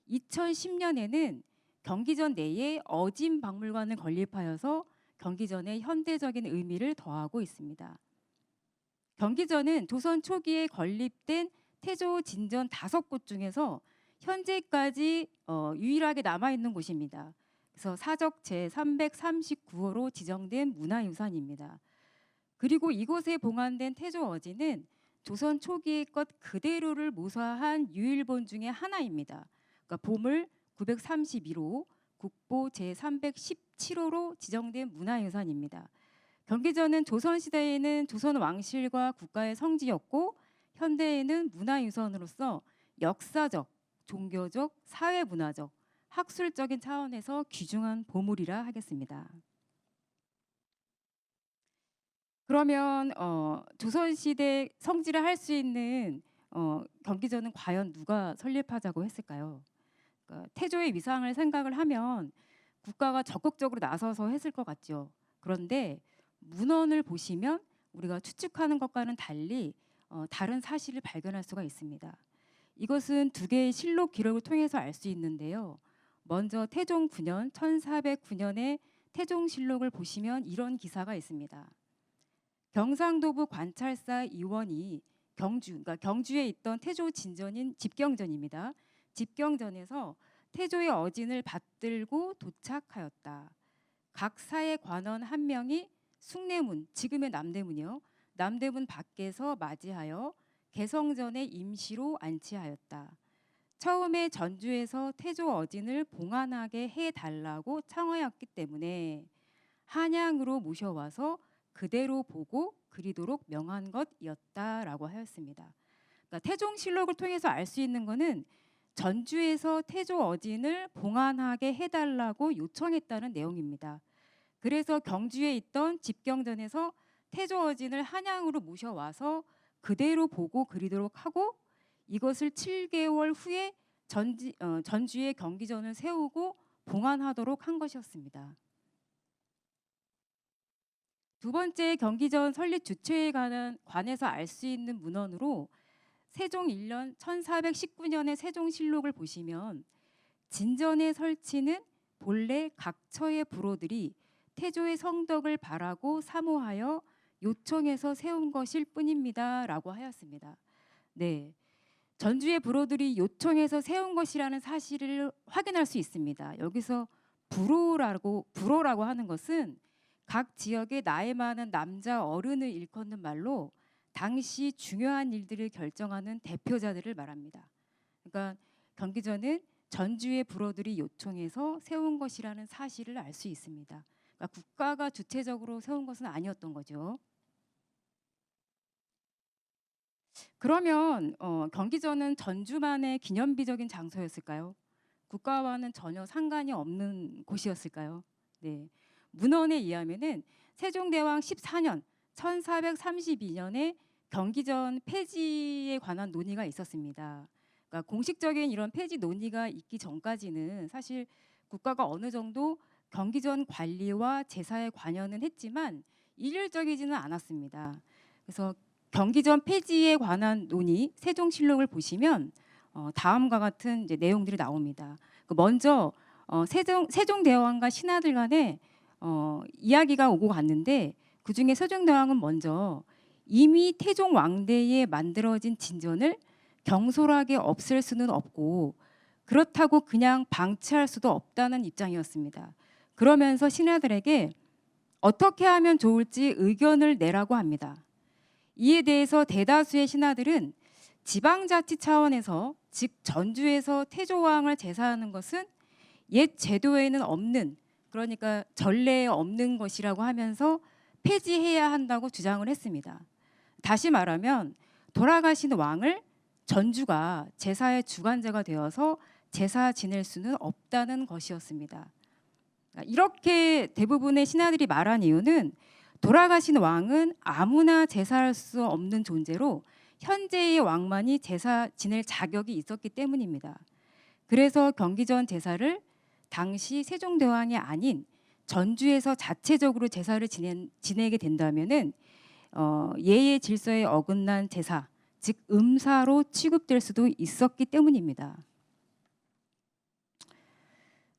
2010년에는 경기전 내에 어진 박물관을 건립하여서 경기전의 현대적인 의미를 더하고 있습니다. 경기전은 조선 초기에 건립된 태조 진전 5곳 중에서 현재까지 유일하게 남아있는 곳입니다. 그래서 사적 제339호로 지정된 문화유산입니다. 그리고 이곳에 봉안된 태조 어진은 조선 초기의 것 그대로를 모사한 유일본 중의 하나입니다. 그러니까 보물 931호, 국보 제317호로 지정된 문화유산입니다. 경기전은 조선시대에는 조선 왕실과 국가의 성지였고 현대에는 문화유산으로서 역사적, 종교적, 사회문화적, 학술적인 차원에서 귀중한 보물이라 하겠습니다. 그러면 조선시대 성지를 할 수 있는 경기전은 과연 누가 설립하자고 했을까요? 그러니까 태조의 위상을 생각을 하면 국가가 적극적으로 나서서 했을 것 같죠. 그런데 문헌을 보시면 우리가 추측하는 것과는 달리 다른 사실을 발견할 수가 있습니다. 이것은 두 개의 실록 기록을 통해서 알 수 있는데요. 먼저 태종 9년 1409년의 태종실록을 보시면 이런 기사가 있습니다. 경상도부 관찰사 이원이 그러니까 경주에 있던 태조 진전인 집경전입니다. 집경전에서 태조의 어진을 받들고 도착하였다. 각 사의 관원 한 명이 숭례문, 지금의 남대문이요. 남대문 밖에서 맞이하여 개성전에 임시로 안치하였다. 처음에 전주에서 태조 어진을 봉안하게 해달라고 청하였기 때문에 한양으로 모셔와서 그대로 보고 그리도록 명한 것이었다라고 하였습니다. 그러니까 태종실록을 통해서 알 수 있는 것은 전주에서 태조 어진을 봉안하게 해달라고 요청했다는 내용입니다. 그래서 경주에 있던 집경전에서 태조 어진을 한양으로 모셔와서 그대로 보고 그리도록 하고 이것을 7개월 후에 전주에 경기전을 세우고 봉안하도록 한 것이었습니다. 두 번째 경기전 설립 주체에 관해서 알 수 있는 문헌으로 세종 1년 1419년의 세종실록을 보시면 진전의 설치는 본래 각처의 부로들이 태조의 성덕을 바라고 사모하여 요청해서 세운 것일 뿐입니다라고 하였습니다. 네, 전주의 부로들이 요청해서 세운 것이라는 사실을 확인할 수 있습니다. 여기서 부로라고 하는 것은 각 지역의 나이 많은 남자 어른을 일컫는 말로 당시 중요한 일들을 결정하는 대표자들을 말합니다. 그러니까 경기전은 전주의 부로들이 요청해서 세운 것이라는 사실을 알 수 있습니다. 그러니까 국가가 주체적으로 세운 것은 아니었던 거죠. 그러면 경기전은 전주만의 기념비적인 장소였을까요? 국가와는 전혀 상관이 없는 곳이었을까요? 네. 문헌에 의하면은 세종대왕 14년 1432년에 경기전 폐지에 관한 논의가 있었습니다. 그러니까 공식적인 이런 폐지 논의가 있기 전까지는 사실 국가가 어느 정도 경기전 관리와 제사에 관여는 했지만 일률적이지는 않았습니다. 그래서 경기전 폐지에 관한 논의 세종실록을 보시면 다음과 같은 이제 내용들이 나옵니다. 먼저 세종대왕과 신하들 간에 이야기가 오고 갔는데 그중에 세종대왕은 먼저 이미 태종 왕대에 만들어진 진전을 경솔하게 없앨 수는 없고 그렇다고 그냥 방치할 수도 없다는 입장이었습니다. 그러면서 신하들에게 어떻게 하면 좋을지 의견을 내라고 합니다. 이에 대해서 대다수의 신하들은 지방자치 차원에서 즉 전주에서 태조왕을 제사하는 것은 옛 제도에는 없는 그러니까 전례에 없는 것이라고 하면서 폐지해야 한다고 주장을 했습니다. 다시 말하면 돌아가신 왕을 전주가 제사의 주관자가 되어서 제사 지낼 수는 없다는 것이었습니다. 이렇게 대부분의 신하들이 말한 이유는 돌아가신 왕은 아무나 제사할 수 없는 존재로 현재의 왕만이 제사 지낼 자격이 있었기 때문입니다. 그래서 경기전 제사를 당시 세종대왕이 아닌 전주에서 자체적으로 제사를 지내게 된다면은 예의 질서에 어긋난 제사, 즉 음사로 취급될 수도 있었기 때문입니다.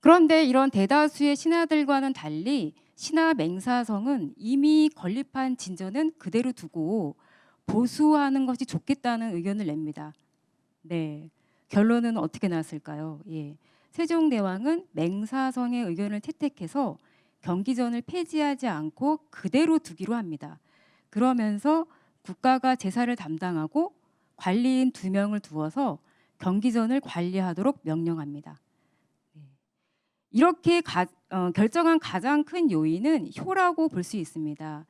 그런데 이런 대다수의 신하들과는 달리 신하 맹사성은 이미 건립한 진전은 그대로 두고 보수하는 것이 좋겠다는 의견을 냅니다. 네, 결론은 어떻게 났을까요? 예. 세종대왕은 맹사성의 의견을 채택해서 경기전을 폐지하지 않고 그대로 두기로 합니다. 그러면서 국가가 제사를 담당하고 관리인 2명을 두어서 경기전을 관리하도록 명령합니다. 이렇게 결정한 가장 큰 요인은 효라고 볼 수 있습니다.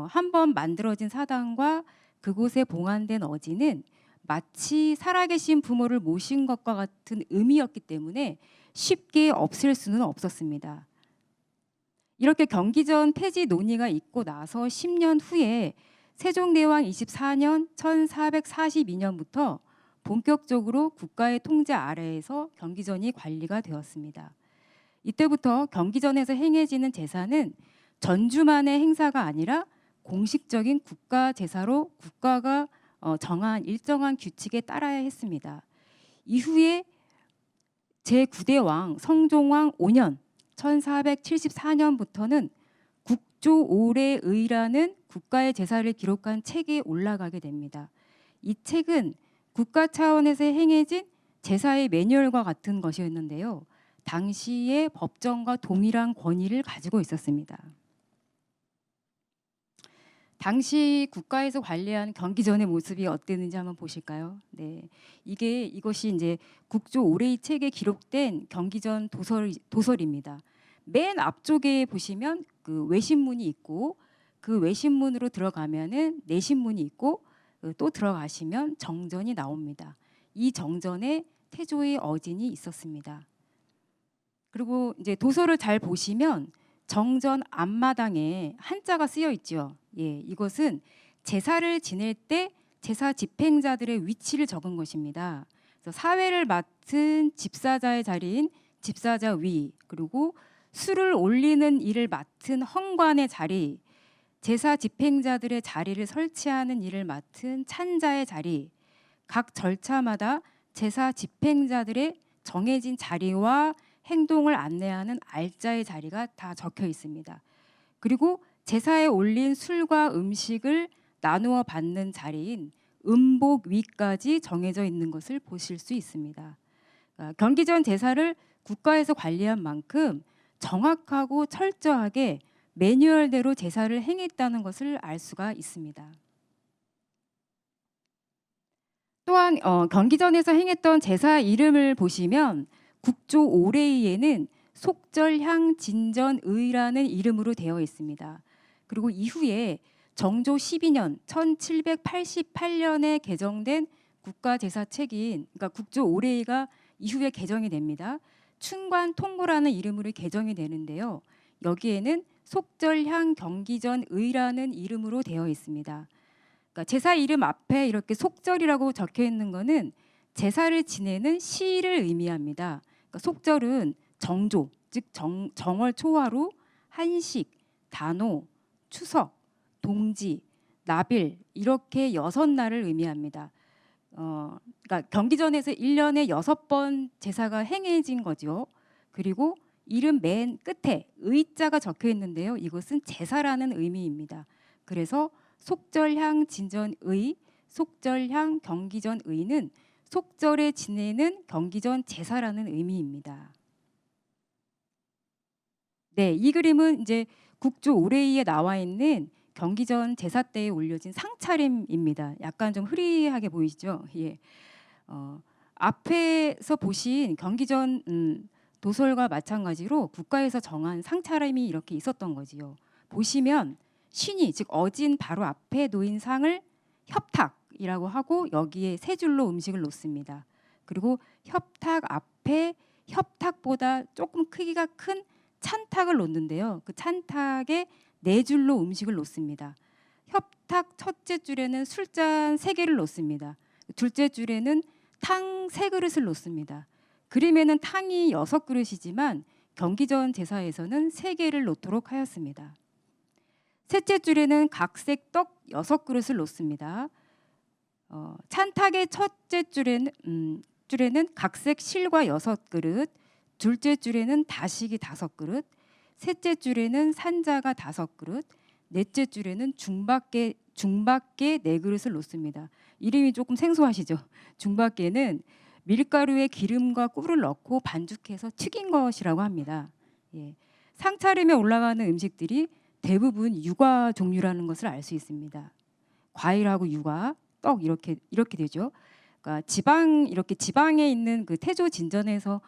한번 만들어진 사당과 그곳에 봉안된 어진은 마치 살아계신 부모를 모신 것과 같은 의미였기 때문에 쉽게 없앨 수는 없었습니다. 이렇게 경기전 폐지 논의가 있고 나서 10년 후에 세종대왕 24년 1442년부터 본격적으로 국가의 통제 아래에서 경기전이 관리가 되었습니다. 이때부터 경기전에서 행해지는 제사는 전주만의 행사가 아니라 공식적인 국가 제사로 국가가 정한 일정한 규칙에 따라야 했습니다. 이후에 제9대 왕 성종왕 5년 1474년부터는 국조오례의라는 국가의 제사를 기록한 책이 올라가게 됩니다. 이 책은 국가 차원에서 행해진 제사의 매뉴얼과 같은 것이었는데요. 당시의 법정과 동일한 권위를 가지고 있었습니다. 당시 국가에서 관리한 경기전의 모습이 어땠는지 한번 보실까요? 네, 이것이 이제 국조 오레이 책에 기록된 경기전 도설입니다. 맨 앞쪽에 보시면 그 외신문이 있고 그 외신문으로 들어가면은 내신문이 있고 또 들어가시면 정전이 나옵니다. 이 정전에 태조의 어진이 있었습니다. 그리고 이제 도서를 잘 보시면 정전 앞마당에 한자가 쓰여 있죠. 예, 이것은 제사를 지낼 때 제사 집행자들의 위치를 적은 것입니다. 그래서 사회를 맡은 집사자의 자리인 집사자 위, 그리고 술을 올리는 일을 맡은 헌관의 자리, 제사 집행자들의 자리를 설치하는 일을 맡은 찬자의 자리, 각 절차마다 제사 집행자들의 정해진 자리와 행동을 안내하는 알자의 자리가 다 적혀 있습니다. 그리고 제사에 올린 술과 음식을 나누어 받는 자리인 음복 위까지 정해져 있는 것을 보실 수 있습니다. 경기전 제사를 국가에서 관리한 만큼 정확하고 철저하게 매뉴얼대로 제사를 행했다는 것을 알 수가 있습니다. 또한 경기전에서 행했던 제사 이름을 보시면 국조 오레이에는 속절향 진전의라는 이름으로 되어 있습니다. 그리고 이후에 정조 12년 1788년에 개정된 국가제사책인 그러니까 국조 오레이가 이후에 개정이 됩니다. 춘관통고라는 이름으로 개정이 되는데요. 여기에는 속절향 경기전의라는 이름으로 되어 있습니다. 그러니까 제사 이름 앞에 이렇게 속절이라고 적혀 있는 것은 제사를 지내는 시를 의미합니다. 그러니까 속절은 정조, 즉 정월 초하루, 한식, 단오, 추석, 동지, 나빌 이렇게 6날을 의미합니다. 그러니까 경기전에서 1년에 6번 제사가 행해진 거죠. 그리고 이름 맨 끝에 의자가 적혀 있는데요. 이것은 제사라는 의미입니다. 그래서 속절향 진전의, 속절향 경기전의는 속절에 지내는 경기전 제사라는 의미입니다. 네, 이 그림은 이제 국조 오레이에 나와 있는 경기전 제사 때에 올려진 상차림입니다. 약간 좀 흐리하게 보이시죠? 예. 앞에서 보신 경기전 도설과 마찬가지로 국가에서 정한 상차림이 이렇게 있었던 거지요. 보시면 신이 즉 어진 바로 앞에 놓인 상을 협탁이라고 하고 여기에 세 줄로 음식을 놓습니다. 그리고 협탁 앞에 협탁보다 조금 크기가 큰 찬탁을 놓는데요. 그 찬탁에 4줄로 음식을 놓습니다. 협탁 첫째 줄에는 술잔 3개를 놓습니다. 둘째 줄에는 탕 3그릇을 놓습니다. 그림에는 탕이 6그릇이지만 경기전 제사에서는 3개를 놓도록 하였습니다. 셋째 줄에는 각색 떡 6그릇을 놓습니다. 찬탁의 첫째 줄에는 각색 실과 6그릇, 둘째 줄에는 다식이 5그릇, 셋째 줄에는 산자가 5그릇, 넷째 줄에는 중박계 4그릇을 놓습니다. 이름이 조금 생소하시죠? 중박계는 밀가루에 기름과 꿀을 넣고 반죽해서 튀긴 것이라고 합니다. 예. 상차림에 올라가는 음식들이 대부분 육아 종류라는 것을 알 수 있습니다. 과일하고 육아, 떡 이렇게 되죠. 그러니까 지방에 있는 그 태조 진전에서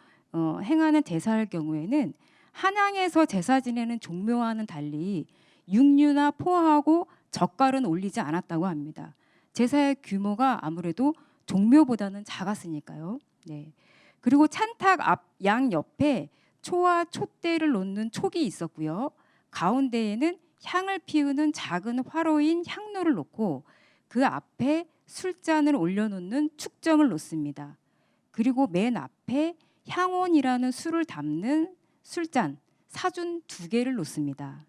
행하는 제사할 경우에는 한양에서 제사 지내는 종묘와는 달리 육류나 포하고 젓갈은 올리지 않았다고 합니다. 제사의 규모가 아무래도 종묘보다는 작았으니까요. 네. 그리고 찬탁 앞 양 옆에 초와 촛대를 놓는 촉이 있었고요. 가운데에는 향을 피우는 작은 화로인 향로를 놓고 그 앞에 술잔을 올려놓는 축정을 놓습니다. 그리고 맨 앞에 향온이라는 술을 담는 술잔, 사준 2개를 놓습니다.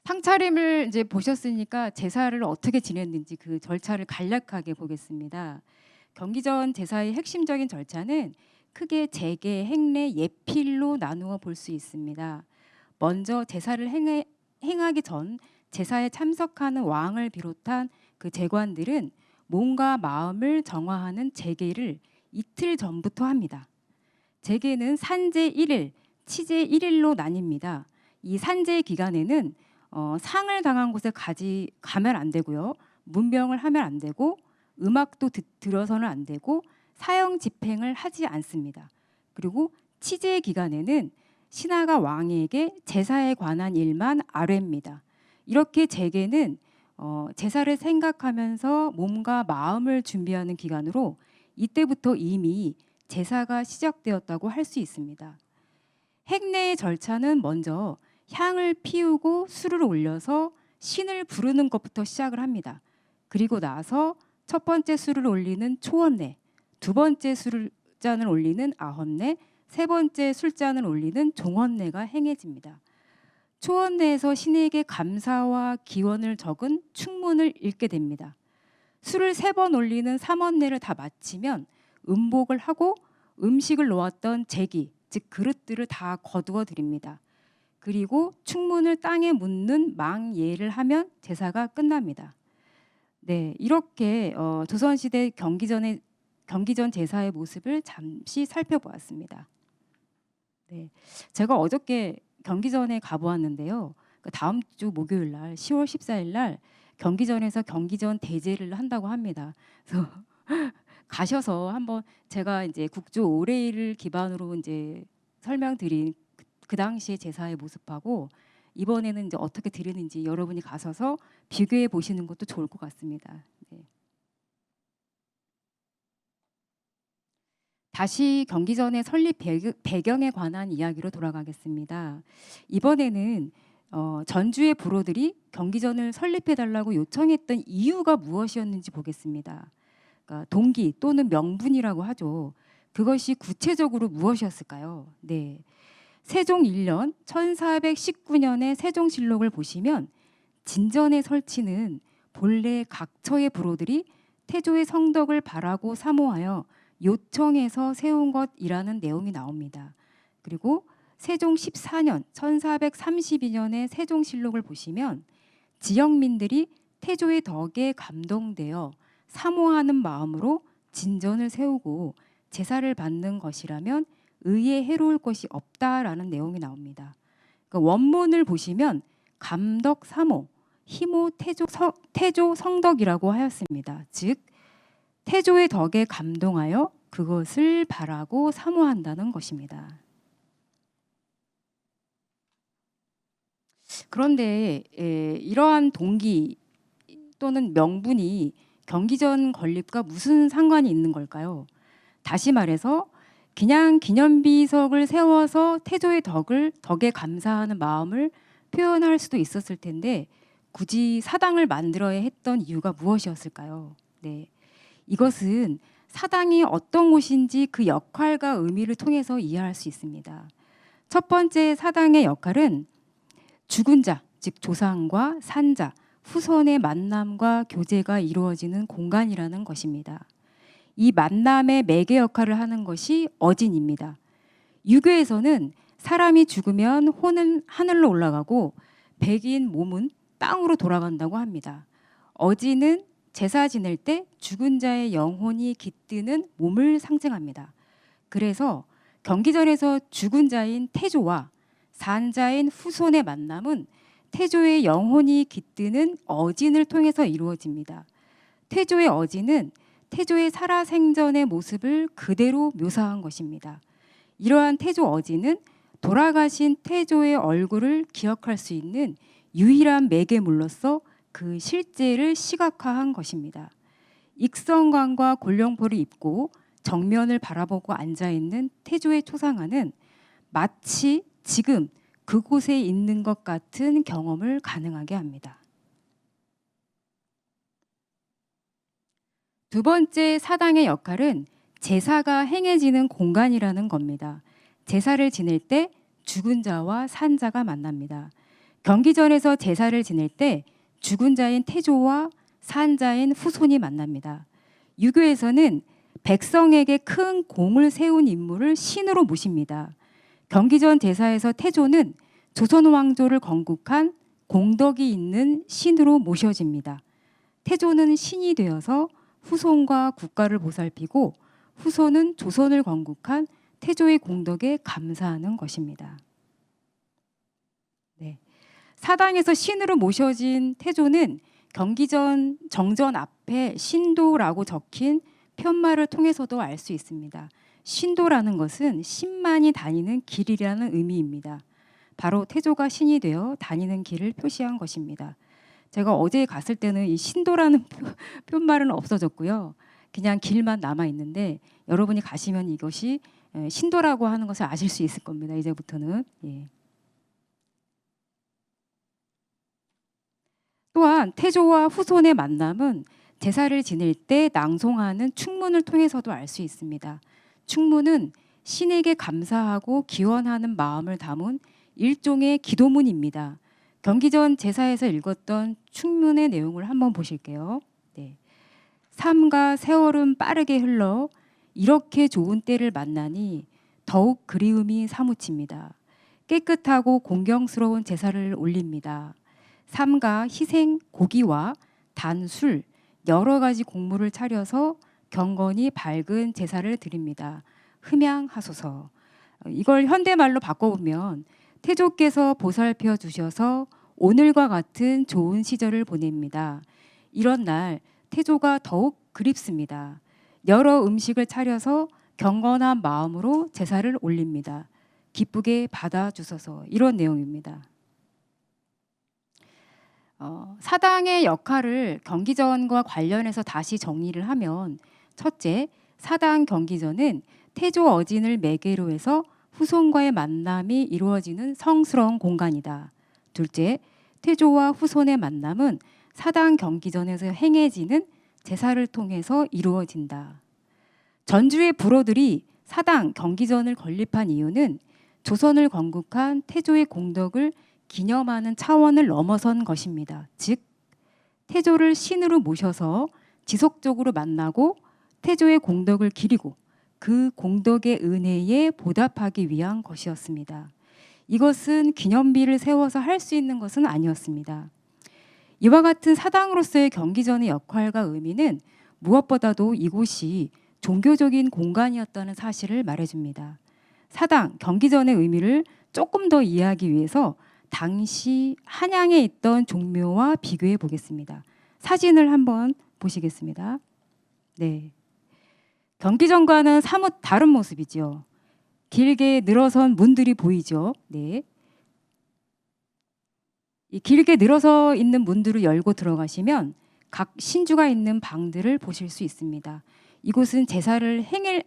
상차림을 이제 보셨으니까 제사를 어떻게 지냈는지 그 절차를 간략하게 보겠습니다. 경기전 제사의 핵심적인 절차는 크게 제계, 행례, 예필로 나누어 볼 수 있습니다. 먼저 제사를 행하기 전 제사에 참석하는 왕을 비롯한 그 제관들은 몸과 마음을 정화하는 제계를 이틀 전부터 합니다. 제계는 산제 1일, 치제 1일로 나뉩니다. 이 산제 기간에는 상을 당한 곳에 가면 안 되고요. 문병을 하면 안 되고 음악도 들어서는 안 되고 사형 집행을 하지 않습니다. 그리고 치제 기간에는 신하가 왕에게 제사에 관한 일만 아뢰입니다. 이렇게 제계는 제사를 생각하면서 몸과 마음을 준비하는 기간으로 이때부터 이미 제사가 시작되었다고 할 수 있습니다. 행례의 절차는 먼저 향을 피우고 술을 올려서 신을 부르는 것부터 시작을 합니다. 그리고 나서 첫 번째 술을 올리는 초원례, 두 번째 술잔을 올리는 아헌례, 세 번째 술잔을 올리는 종헌례가 행해집니다. 초원례에서 신에게 감사와 기원을 적은 축문을 읽게 됩니다. 술을 3번 올리는 삼헌례를 다 마치면 음복을 하고 음식을 놓았던 제기, 즉 그릇들을 다 거두어 드립니다. 그리고 축문을 땅에 묻는 망예를 하면 제사가 끝납니다. 네, 이렇게 조선시대 경기전 제사의 모습을 잠시 살펴보았습니다. 네, 제가 어저께 경기전에 가보았는데요. 다음 주 목요일 날 10월 14일 날 경기전에서 경기전 대제를 한다고 합니다. 그래서 가셔서 한번 제가 이제 국조 올해일을 기반으로 이제 설명드린 그 당시의 제사의 모습하고 이번에는 이제 어떻게 드리는지 여러분이 가셔서 비교해 보시는 것도 좋을 것 같습니다. 네. 다시 경기전의 설립 배경에 관한 이야기로 돌아가겠습니다. 이번에는 전주의 부로들이 경기전을 설립해달라고 요청했던 이유가 무엇이었는지 보겠습니다. 그러니까 동기 또는 명분이라고 하죠. 그것이 구체적으로 무엇이었을까요? 네. 세종 1년 1419년의 세종실록을 보시면 진전의 설치는 본래 각처의 부로들이 태조의 성덕을 바라고 사모하여 요청해서 세운 것이라는 내용이 나옵니다. 그리고 세종 14년 1432년의 세종실록을 보시면 지역민들이 태조의 덕에 감동되어 사모하는 마음으로 진전을 세우고 제사를 받는 것이라면 의에 해로울 것이 없다라는 내용이 나옵니다. 그러니까 원문을 보시면 감덕 사모, 희모 태조 성덕이라고 하였습니다. 즉 태조의 덕에 감동하여 그것을 바라고 사모한다는 것입니다. 그런데 이러한 동기 또는 명분이 경기전 건립과 무슨 상관이 있는 걸까요? 다시 말해서 그냥 기념비석을 세워서 태조의 덕에 감사하는 마음을 표현할 수도 있었을 텐데 굳이 사당을 만들어야 했던 이유가 무엇이었을까요? 네, 이것은 사당이 어떤 곳인지 그 역할과 의미를 통해서 이해할 수 있습니다. 첫 번째 사당의 역할은 죽은 자, 즉 조상과 산자, 후손의 만남과 교제가 이루어지는 공간이라는 것입니다. 이 만남의 매개 역할을 하는 것이 어진입니다. 유교에서는 사람이 죽으면 혼은 하늘로 올라가고 백인 몸은 땅으로 돌아간다고 합니다. 어진은 제사 지낼 때 죽은 자의 영혼이 깃드는 몸을 상징합니다. 그래서 경기전에서 죽은 자인 태조와 산자인 후손의 만남은 태조의 영혼이 깃드는 어진을 통해서 이루어집니다. 태조의 어진은 태조의 살아생전의 모습을 그대로 묘사한 것입니다. 이러한 태조 어진은 돌아가신 태조의 얼굴을 기억할 수 있는 유일한 매개물로서 그 실제를 시각화한 것입니다. 익성관과 골룡포를 입고 정면을 바라보고 앉아있는 태조의 초상화는 마치 지금 그곳에 있는 것 같은 경험을 가능하게 합니다. 두 번째 사당의 역할은 제사가 행해지는 공간이라는 겁니다. 제사를 지낼 때 죽은 자와 산 자가 만납니다. 경기전에서 제사를 지낼 때 죽은 자인 태조와 산 자인 후손이 만납니다. 유교에서는 백성에게 큰 공을 세운 인물을 신으로 모십니다. 경기전 제사에서 태조는 조선 왕조를 건국한 공덕이 있는 신으로 모셔집니다. 태조는 신이 되어서 후손과 국가를 보살피고 후손은 조선을 건국한 태조의 공덕에 감사하는 것입니다. 네. 사당에서 신으로 모셔진 태조는 경기전 정전 앞에 신도라고 적힌 편말을 통해서도 알 수 있습니다. 신도라는 것은 신만이 다니는 길이라는 의미입니다. 바로 태조가 신이 되어 다니는 길을 표시한 것입니다. 제가 어제 갔을 때는 이 신도라는 편말은 없어졌고요. 그냥 길만 남아 있는데 여러분이 가시면 이것이 신도라고 하는 것을 아실 수 있을 겁니다. 이제부터는. 예. 또한 태조와 후손의 만남은 제사를 지낼 때 낭송하는 축문을 통해서도 알 수 있습니다. 축문은 신에게 감사하고 기원하는 마음을 담은 일종의 기도문입니다. 경기전 제사에서 읽었던 축문의 내용을 한번 보실게요. 네. 삶과 세월은 빠르게 흘러 이렇게 좋은 때를 만나니 더욱 그리움이 사무칩니다. 깨끗하고 공경스러운 제사를 올립니다. 삼가 희생 고기와 단술 여러 가지 곡물을 차려서 경건히 밝은 제사를 드립니다. 흠양하소서. 이걸 현대말로 바꿔보면 태조께서 보살펴 주셔서 오늘과 같은 좋은 시절을 보냅니다. 이런 날 태조가 더욱 그립습니다. 여러 음식을 차려서 경건한 마음으로 제사를 올립니다. 기쁘게 받아주소서. 이런 내용입니다. 사당의 역할을 경기전과 관련해서 다시 정리를 하면, 첫째, 사당 경기전은 태조 어진을 매개로 해서 후손과의 만남이 이루어지는 성스러운 공간이다. 둘째, 태조와 후손의 만남은 사당 경기전에서 행해지는 제사를 통해서 이루어진다. 전주의 불어들이 사당 경기전을 건립한 이유는 조선을 건국한 태조의 공덕을 기념하는 차원을 넘어선 것입니다. 즉, 태조를 신으로 모셔서 지속적으로 만나고 태조의 공덕을 기리고 그 공덕의 은혜에 보답하기 위한 것이었습니다. 이것은 기념비를 세워서 할 수 있는 것은 아니었습니다. 이와 같은 사당으로서의 경기전의 역할과 의미는 무엇보다도 이곳이 종교적인 공간이었다는 사실을 말해줍니다. 사당, 경기전의 의미를 조금 더 이해하기 위해서 당시 한양에 있던 종묘와 비교해 보겠습니다. 사진을 한번 보시겠습니다. 네, 경기전과는 사뭇 다른 모습이죠. 길게 늘어선 문들이 보이죠. 네, 이 길게 늘어서 있는 문들을 열고 들어가시면 각 신주가 있는 방들을 보실 수 있습니다. 이곳은 제사를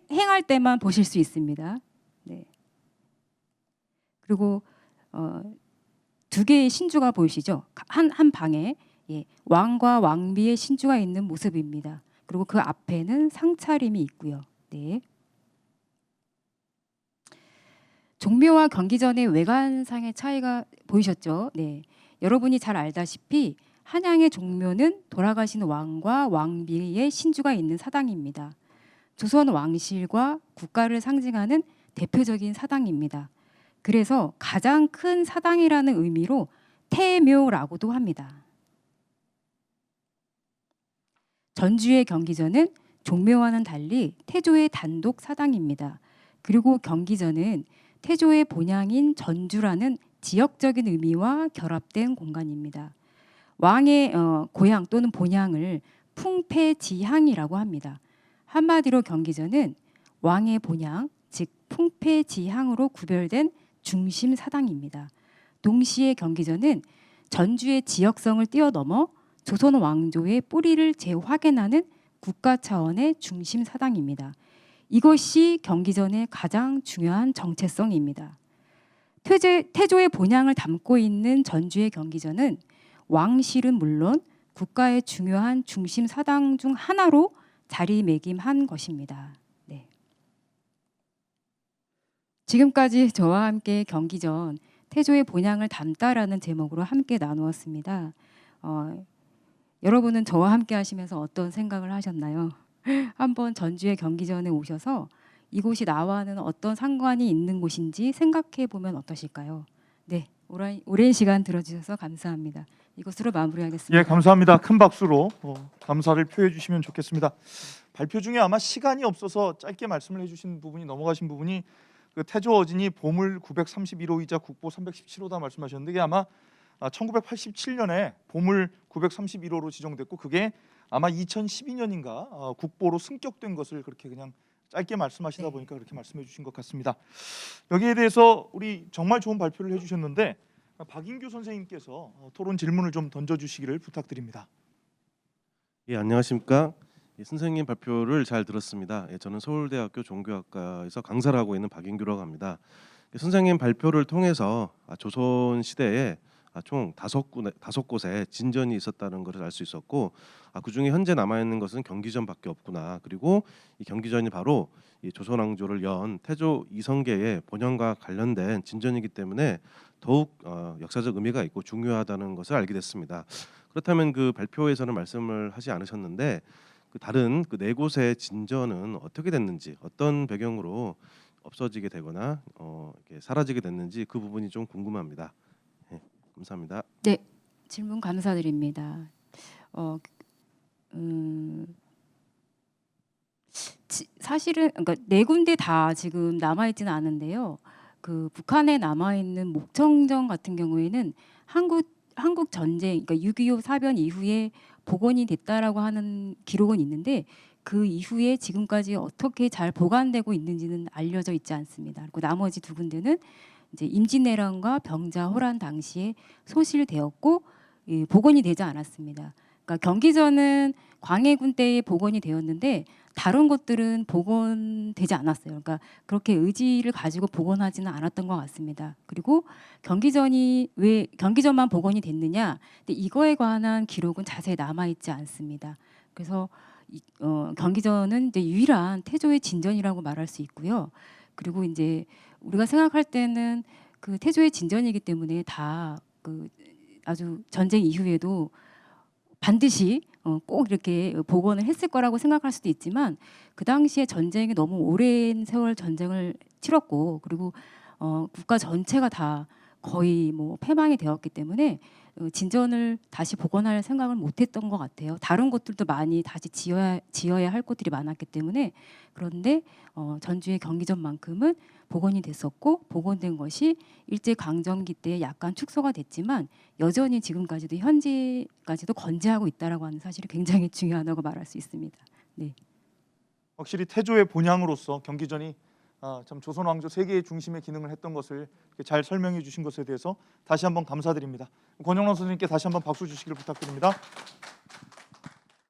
행할 때만 보실 수 있습니다. 네. 그리고 두 개의 신주가 보이시죠? 한 방에 왕과 왕비의 신주가 있는 모습입니다. 그리고 그 앞에는 상차림이 있고요. 네. 종묘와 경기전의 외관상의 차이가 보이셨죠? 네. 여러분이 잘 알다시피 한양의 종묘는 돌아가신 왕과 왕비의 신주가 있는 사당입니다. 조선 왕실과 국가를 상징하는 대표적인 사당입니다. 그래서 가장 큰 사당이라는 의미로 태묘라고도 합니다. 전주의 경기전은 종묘와는 달리 태조의 단독 사당입니다. 그리고 경기전은 태조의 본향인 전주라는 지역적인 의미와 결합된 공간입니다. 왕의 고향 또는 본향을 풍패지향이라고 합니다. 한마디로 경기전은 왕의 본향, 즉 풍패지향으로 구별된 중심 사당입니다. 동시에 경기전은 전주의 지역성을 뛰어넘어 조선 왕조의 뿌리를 재확인하는 국가 차원의 중심 사당입니다. 이것이 경기전의 가장 중요한 정체성입니다. 태조의 본향을 담고 있는 전주의 경기전은 왕실은 물론 국가의 중요한 중심 사당 중 하나로 자리매김한 것입니다. 네. 지금까지 저와 함께 경기전 태조의 본향을 담다라는 제목으로 함께 나누었습니다. 여러분은 저와 함께 하시면서 어떤 생각을 하셨나요? 한번 전주의 경기전에 오셔서 이곳이 나와는 어떤 상관이 있는 곳인지 생각해 보면 어떠실까요? 네, 오랜 시간 들어주셔서 감사합니다. 이것으로 마무리하겠습니다. 예, 감사합니다. 큰 박수로 감사를 표해 주시면 좋겠습니다. 발표 중에 아마 시간이 없어서 짧게 말씀을 해주신 부분이 넘어가신 부분이 그 태조 어진이 보물 931호이자 국보 317호다 말씀하셨는데, 이게 아마 1987년에 보물 931호로 지정됐고 그게 아마 2012년인가 국보로 승격된 것을 그렇게 그냥 짧게 말씀하시다 보니까 그렇게 말씀해 주신 것 같습니다. 여기에 대해서 우리 정말 좋은 발표를 해주셨는데 박인규 선생님께서 토론 질문을 좀 던져주시기를 부탁드립니다. 예, 안녕하십니까. 예, 선생님 발표를 잘 들었습니다. 예, 저는 서울대학교 종교학과에서 강사를 하고 있는 박인규라고 합니다. 예, 선생님 발표를 통해서 조선 시대에 총 5곳에 진전이 있었다는 것을 알 수 있었고, 그중에 현재 남아있는 것은 경기전밖에 없구나. 그리고 이 경기전이 바로 이 조선 왕조를 연 태조 이성계의 본현과 관련된 진전이기 때문에 더욱 역사적 의미가 있고 중요하다는 것을 알게 됐습니다. 그렇다면 그 발표에서는 말씀을 하지 않으셨는데 그 다른 그 4곳의 진전은 어떻게 됐는지, 어떤 배경으로 없어지게 되거나 이렇게 사라지게 됐는지 그 부분이 좀 궁금합니다. 네, 감사합니다. 네, 질문 감사드립니다. 사실은 그러니까 4군데 다 지금 남아 있지는 않은데요. 그 북한에 남아 있는 목청정 같은 경우에는 한국 전쟁, 그러니까 6.25 사변 이후에 복원이 됐다라고 하는 기록은 있는데 그 이후에 지금까지 어떻게 잘 보관되고 있는지는 알려져 있지 않습니다. 그리고 나머지 2군데는 이제 임진왜란과 병자호란 당시에 소실되었고 복원이 되지 않았습니다. 그러니까 경기전은 광해군 때에 복원이 되었는데 다른 것들은 복원되지 않았어요. 그러니까 그렇게 의지를 가지고 복원하지는 않았던 것 같습니다. 그리고 경기전이 왜 경기전만 복원이 됐느냐? 근데 이거에 관한 기록은 자세히 남아 있지 않습니다. 그래서 경기전은 이제 유일한 태조의 진전이라고 말할 수 있고요. 그리고 이제 우리가 생각할 때는 그 태조의 진전이기 때문에 다 그 아주 전쟁 이후에도 반드시 꼭 이렇게 복원을 했을 거라고 생각할 수도 있지만 그 당시에 전쟁이 너무 오랜 세월 전쟁을 치렀고 그리고 국가 전체가 다 거의 뭐 패망이 되었기 때문에 진전을 다시 복원할 생각을 못했던 것 같아요. 다른 곳들도 많이 다시 지어야 할 곳들이 많았기 때문에. 그런데 전주의 경기전만큼은 복원이 됐었고 복원된 것이 일제 강점기 때 약간 축소가 됐지만 여전히 지금까지도 현재까지도 건재하고 있다라고 하는 사실이 굉장히 중요하다고 말할 수 있습니다. 네. 확실히 태조의 본향으로서 경기전이 참 조선 왕조 세계의 중심에 기능을 했던 것을 잘 설명해 주신 것에 대해서 다시 한번 감사드립니다. 권영란 선생님께 다시 한번 박수 주시기를 부탁드립니다.